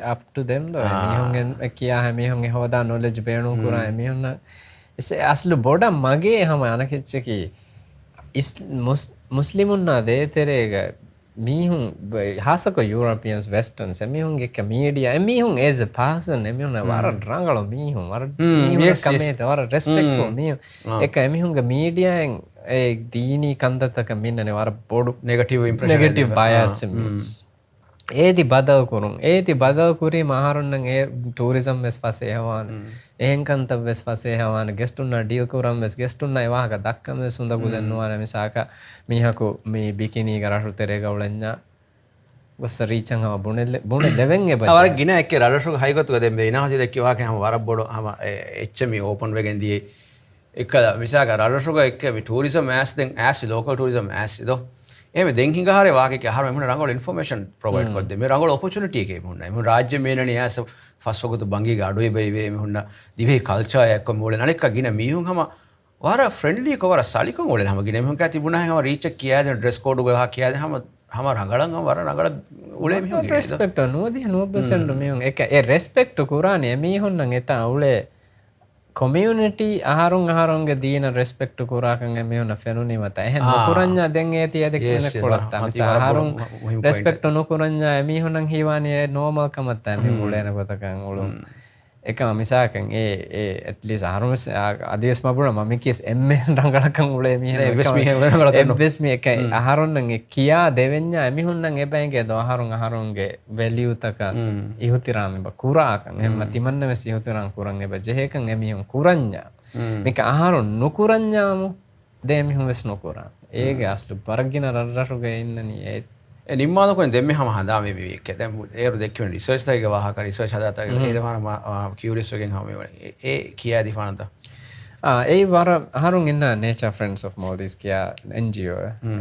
up to them दो मिहुंगे किया है मिहुंगे होदा नॉलेज बेणु कुरा है मिहुंना इसे असल बोडा मगे हम अनकिच्चे की इस मुस्लिमुन ना दे तेरे මීහුන් හාසක යුරෝපියන්ස් වෙස්ටර්න්ස් එමිහුන්ගේ කමීඩියා එමිහුන් as a person එමිහුන් වර රංගල මීහුන් වර මීහුන් කමේත වර රෙස්පෙක්ට්ෆුල් මීහුන් එක එමිහුන්ගේ මීඩියාෙන් ඒ දීනී කන්දතක මින්නනේ වර බොඩු නෙගටිව් ඉම්ප්‍රෙෂන් නෙගටිව් බයස් ඒති බදව කුරුන් ඒති බදව කුරී මහරුන්නන් ඒ ටූරිසම් වෙස් පසේ හවාන එහෙන් කන්ත වෙස් පසේ හවාන ගෙස්ටුන්න ඩීල් කුරම් වෙස් ගෙස්ටුන්න ඒවාහක දක්කම සුඳගු දෙන්නවා මිසාක මීහකු මේ බිකිනී ගරහු තෙරේ ගවලඤ්ඤා වස රීචන් හම බුණ ලෙවෙන් එබ අවර ගින එක්ක රඩසුක හයිගතු දෙම් බේනහසි දෙක්ක වාකේ හම වර බොඩ හම එච්චමි ඕපන් වෙගෙන් දී එක මිසාක රඩසුක එක්ක මේ ටූරිසම් ඇස් දෙන් ඇස් ලෝකල් ටූරිසම් ඇස් දෝ එහෙම දෙන් හිඟහරේ වාකේ හර මෙන්න රංගවල ඉන්ෆර්මේෂන් ප්‍රොවයිඩ් කොද්ද මේ රංගවල ඔපචුනිටි එකේ මුන්න එමු රාජ්‍ය මේනණි ඇස් ෆස්වගතු බංගි ගාඩුවේ බයි වේ මෙන්න දිවේ කල්චර් එක මොලේ අනෙක්ක ගින මීහුන් හම වර ෆ්‍රෙන්ඩ්ලි කවර සලිකන් වල හැම ගිනේ මම කා තිබුණා හැම රීච් එක කියාද ඩ්‍රෙස් කෝඩ් ගහ කියාද හැම රඟලන් වර රඟල උලේ මිහුන් ගිනේ රෙස්පෙක්ට් නොදී 100% මිහුන් එක ඒ රෙස්පෙක්ට් කුරානේ මිහුන් නම් එත උලේ community aharunge dina respect to kurakan emehuna fenuni mata ehen nukuranya den e tiya dekene kolatta misa aharun respect no kuranya emihunan hiwani normal kamatta me mulena gotakan ulun ekama misakan e at least aharun adiyes mabuna mami kis emme rangalakan ule emihun ebbes me ek aharun nan kiya devenya emihun nan ebenge do aharunge value taka ihutirame ba kurakan emma timanna mes ihutiran kuran eba jehekan emihun kuranya meka aharun nukuranyamu de emihun ves nukuran ege aslu baragina rarruge innani e nimmaano kon demme hama handa me me ke den eru dekkun research tayge waha ka research hada ta e de hama curious again hama e kiya di fanata ei war harun inna nature friends of Maldives kiya NGO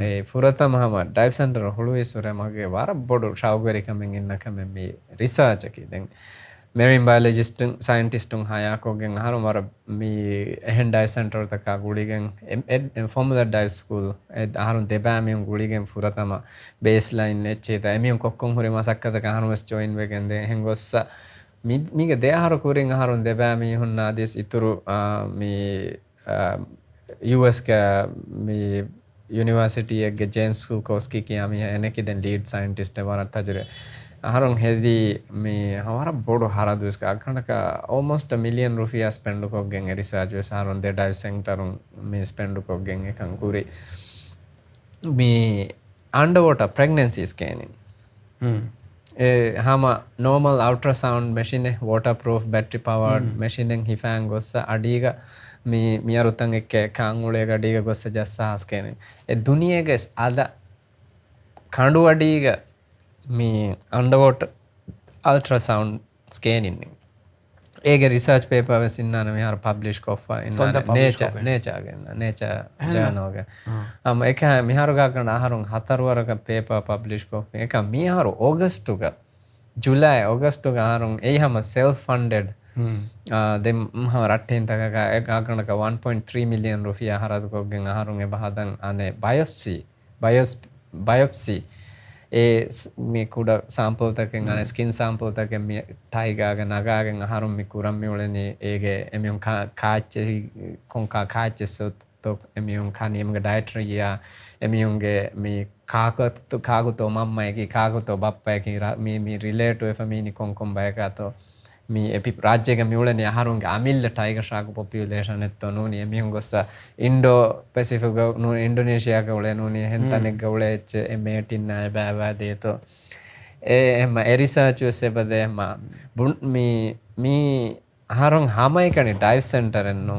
e furata mahama dive center huluisure mage war bodu shawgari kamen inna kamen me research ki den marine biologist scientist haya kogen harun war me ehen dive center taka guligen formula dive school harun deba me guligen furatama baseline echeta emi kokkon hore masakkata harun was join wegen de hengossa mige de haru kurin harun deba me hunna des ituru me US ka me university ege James Kulkowski ki ami eneki den lead scientist warat tajure harun hedi me hawara bodu haradus ka akanaka almost $1 million rupiah spend ko gen research wes harun de dive center me spend ko gen ekan kuri me underwater pregnancy scanning hama normal ultrasound machine waterproof battery powered machine hifang gossa adiga me miyarutan ekke kangulega adiga gossa jassa scanning e duniyege ada kandu adiga me underwater ultrasound scanning ege research paper was innana me har publish koffa inna nature journal ge eka me haru ga kana harun hataru waraka paper publish koffa eka me haru july august ga harun ei hama self funded dem ha ratten taka eka kana 1.3 million rupiah haradu koggen harun e bahadan ane biopsy me kuda sample taken ane skin sample taken me taigaga nagagen harum me kuram me uleni ege emion kaache konka kaache sot to emion kaniyamge dietary ya emionge me kaguto mamma eki kaguto bappa eki me relate to family konkom bayaka to me epi rajyege me uleni harunge amilla tiger shark population etto nuni emion gossa Indo Pacific no Indonesia ga ule nuni hentanek ga ule eche emetinna baba de to emma research sebade emma me harun hamai kani dive center enno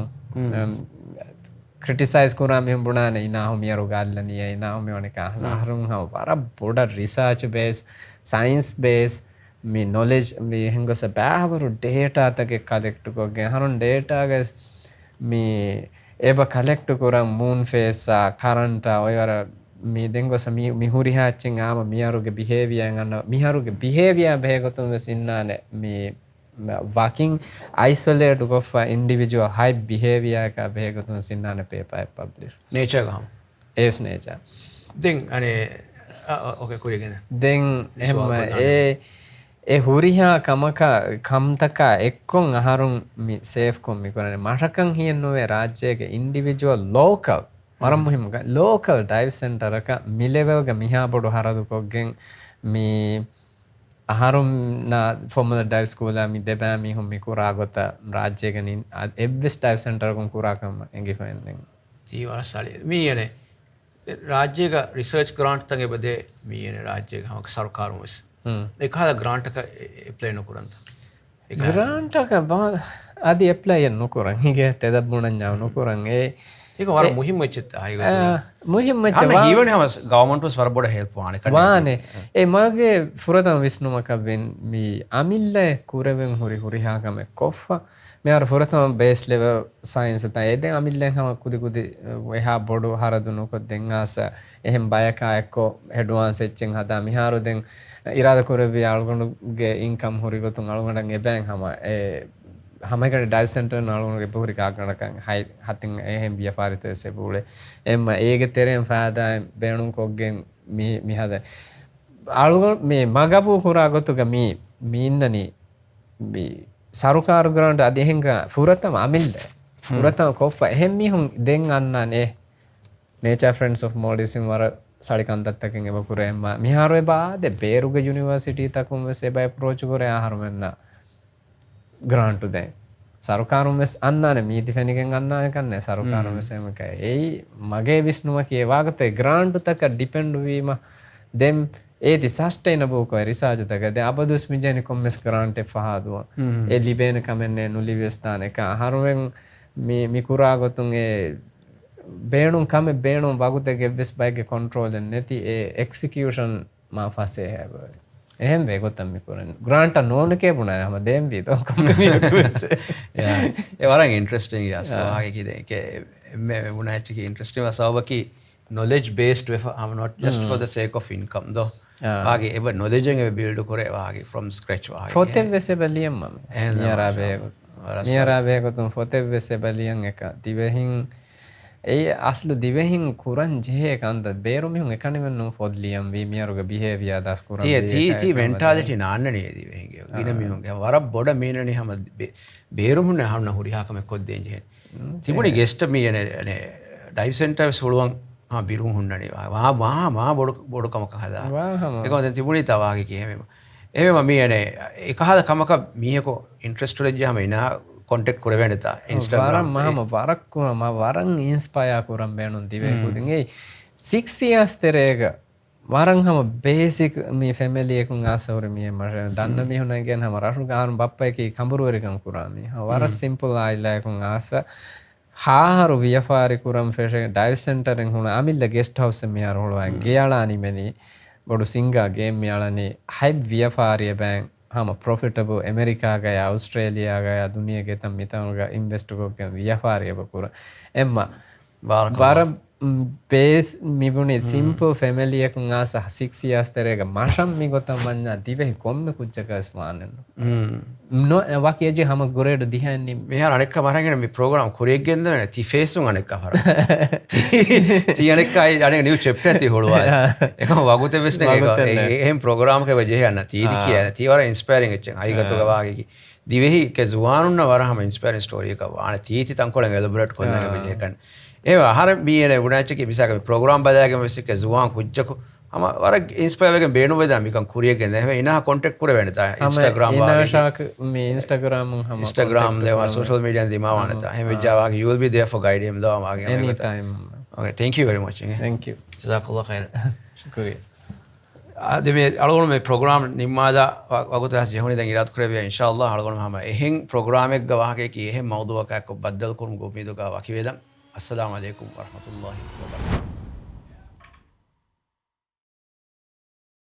criticize kura me bunane ina ho miyaru gallani ina ho me onika harun ha bara boda research based science based me knowledge me hengosa baharu data take collect ko ge harun data gas me eba collect kura moon phase current oyara me dengosa mi huri hatching ama miyaruge behavior anna miharuge behavior behegotum sinnane me working isolate of individual high behavior ka behegotum sinnane paper publish nature ga es nature then ane okay kurigena then emma e huriha kamtaka ekkon aharun mi safe kon mi korane marakan hiyennowe rajyege individual local maram muhim local dive center ka mi level ga miha bodu haradu koggen mi aharun na formula dive school mi deba mi hum mi kura gota rajyege ni ebbes dive center kon kura kam engi fenden ජීවන සාලේ මේ යනේ රාජ්‍යක research grant තංගේ බදේ මේ යනේ රාජ්‍යක හමක සරකාරුමස් එකහද grant එක apply නොකරන්ත grant එක ආදි apply නොකරන් හිගේ තෙදබුණන් ඥාව නොකරන් ඒක වර මුහිම් වෙච්ච ආයෙ මුහිම් වෙච්ච අන්න ඊවන හැම ගවර්න්මන්ට් වස් වර බොඩ හෙල්ප් වානේ මගේ ෆුරතම විස්නුමක වෙන් මේ අමිල්ල කුරවෙන් හුරිහා කම කොෆ්ෆා මෙයාර ෆුරතම බේස් ලෙවල් සයන්ස් තය එදෙන් අමිල්ලෙන් හැම කුදි එහා බොඩු හරදුනු කො දෙන් ආස එහෙම් බයකා එක්කෝ ඇඩ්වාන්ස් එච්චෙන් හදා මිහාරු දෙන් ඉරාද කුරවි අල්ගොනුගේ ඉන්කම් හුරි ගොතුන් අල්ගොඩන් එබැන් හැම hamaikade dive center nalunge puri ka kanakan hai hatin ehem biya farite se bule emma ege terem faada beenun koggen mi hada alugol me magabu hura gotuga mi innani mi sarukaru grant adehenga furatam amilde furatam koffa ehem mi hun den annane nature friends of Maldives wara salikandattaken eba kuremma miharu eba de beruga university takum se eba approach kore aharumenna grant de sarukarum mes annane miti feniken annane kanne sarukarum mes emaka ei mage visnuwa kiye wagate grant taka depend wima dem ඒති sustainable කොයි research එක දැන් අබදුස් මිජෙනි කොම්මස් grant එක ෆහදුවා ඒ ලිබේන කමන්නේ නුලිවස්ථාන එක අහරුවෙන් මේ මිකුරා ගොතුන් ඒ බේණුන් කම බේණුන් වගුතේ වෙස් බයිගේ කන්ට්‍රෝල් නැති ඒ එක්සිකියුෂන් මා ෆසේ හැබ එහෙම වේගොතම් මිකුරන් ග්‍රාන්ට් නෝන කේපුණා හැම දෙම් වී තෝ කම්පැනි ඒ වරන් ඉන්ටරෙස්ටිං යස්තවාගේ කිදේ මේ වුණාච්චි කි interesting වසවකි knowledge based not just for the sake of income though wage ever knowledge e build kore wage from scratch wage fote vese baliyan mama niyarabe ko tum fote vese baliyan eka divehin ei aslu divehin kuran je kanda berum hun ekanimen no fodliyan vi miyaruga behavior das kuran ti mentality naanne ne divehin ge gina mi hun wara boda meenani hama berum hun hanna huriha kame kodden je tibuni guest mi ne dive center suluwan බිරුම් හුන්නනේ මා බොඩු කමක හදා ඒක දැන් තිබුණේ තවාගේ කියෙම එහෙම මීයනේ එකහද කමක මීහකෝ interest වෙච්චාම ඉනා contact करे वेंडता Instagram මම වරක් ම වරන් ඉන්ස්පයර් කරම් බෑනුන් දිවේ කුදින් ඒ 6 years terega වරන් හම බේසික් මේ ෆැමිලි එකුන් ආසවර මිය මර දන්න මිහුන ගෙන් හම රසු ගාන බප්පා එකේ කඹරුවරකම් කුරාමි වර සිම්පල් ආයිලා එකුන් ආස හාහරු වියෆාරි කුරම් ෆෙෂ ඩයිව් සෙන්ටර් එන් හුන අමිල්ල ගෙස්ට් හවුස් එක මියාර හොලවා ගියාලානි මෙනි බොඩු සිංගා ගේම් මියාලානි හයිබ් වියෆාරිය බෑන් हम प्रॉफिटेबल अमेरिका गया ऑस्ट्रेलिया गया दुनिया के तम मिता इन्वेस्ट को के व्यापारी बकुरा एम्मा बार बेस मिबुनी सिंपल फैमिली एक ngasa 6 years terega masham mi gotam manna dive komme kuchaka smanen no wakiye je हम grade dihanni me har anekka marangena me program korek gendana ti face un anekka har ti anekka ane new chapter ti holwa ekam wagute besne එක එහෙම program ke waje yanna ti di kiya ti wara inspiring echen ai gato ga wage divehi ke zuwanunna wara ham inspiring story එක wana ti tankolen elaborate kolna ke waje kan ඒ ආහාර බීනේ වුණාච්ච කි මිසක programme බදාගෙන මිසක zuwan kujjaku ama wara inspire wegen beenu weda mikan kuriye gen එහෙම ඉනා contact kure වෙනතා Instagram වාගේ මේ Instagram දෙවා social media දෙමා වනතා එහෙම වෙජා වාගේ you will be there for guide him දවා වාගේ anytime okay thank you very much thank you jazakallah khair shukriya ademe algon me program nimada wagutas jehoni den irat kure be inshallah algon hama ehin program ek gawahage ki ehin mawduwa ka ko baddal kurum gomidu ka wakiwedan Assalamu alaikum warahmatullahi wabarakatuh.